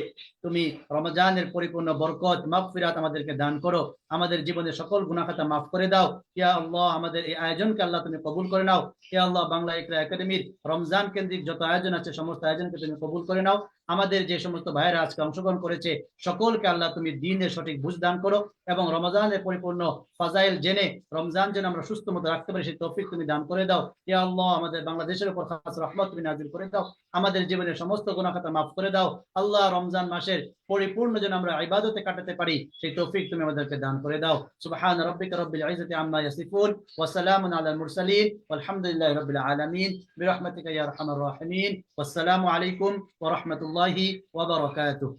তুমি রমজানের পরিপূর্ণ বরকত, মাগফিরাত আমাদেরকে দান করো, আমাদের জীবনের সকল গুনাহ খাতা মাফ করে দাও। ইয়া আল্লাহ, আমাদের এই আয়োজনকে আল্লাহ তুমি কবুল করে নাও। ইয়া আল্লাহ, বাংলা ইকরা একাডেমির রমজান কেন্দ্রিক যত আয়োজন আছে সমস্ত আয়োজনকে তুমি কবুল করে নাও। আমাদের যে সমস্ত ভাইয়েরা আজকে অংশগ্রহণ করেছে সকলকে আল্লাহ তুমি দ্বীনের সঠিক বুঝ দান করো এবং রমজানের পরিপূর্ণ ফাজাইল জেনে রমজান যেন আমরা সুস্থ মতো রাখতে পারি সেই তৌফিক তুমি দান করে দাও। ইয়া আল্লাহ, আমাদের বাংলাদেশের উপর খাস রহমত তুমি নাজিল করে দাও, আমাদের জীবনের সমস্ত গুনাহ খাতা মাফ করে দাও। আল্লাহ, রমজান মাসের পরিপূর্ণ যেন আমরা ইবাদতে কাটাতে পারি সেই তৌফিক তুমি আমাদেরকে দান করে দাও। সুবহান রাব্বিকা রাব্বিল ইজ্জাতি আম্মা ইয়াসিফুন ওয়া সালামুন আলাল মুরসালিন ওয়ালহামদুলিল্লাহি রাব্বিল আলামিন বিরহমাতিকা ইয়া আরহামার রাহিমিন। ওয়াসসালামু আলাইকুম ওয়া রাহমাতুল্লাহি ওয়া বারাকাতুহু।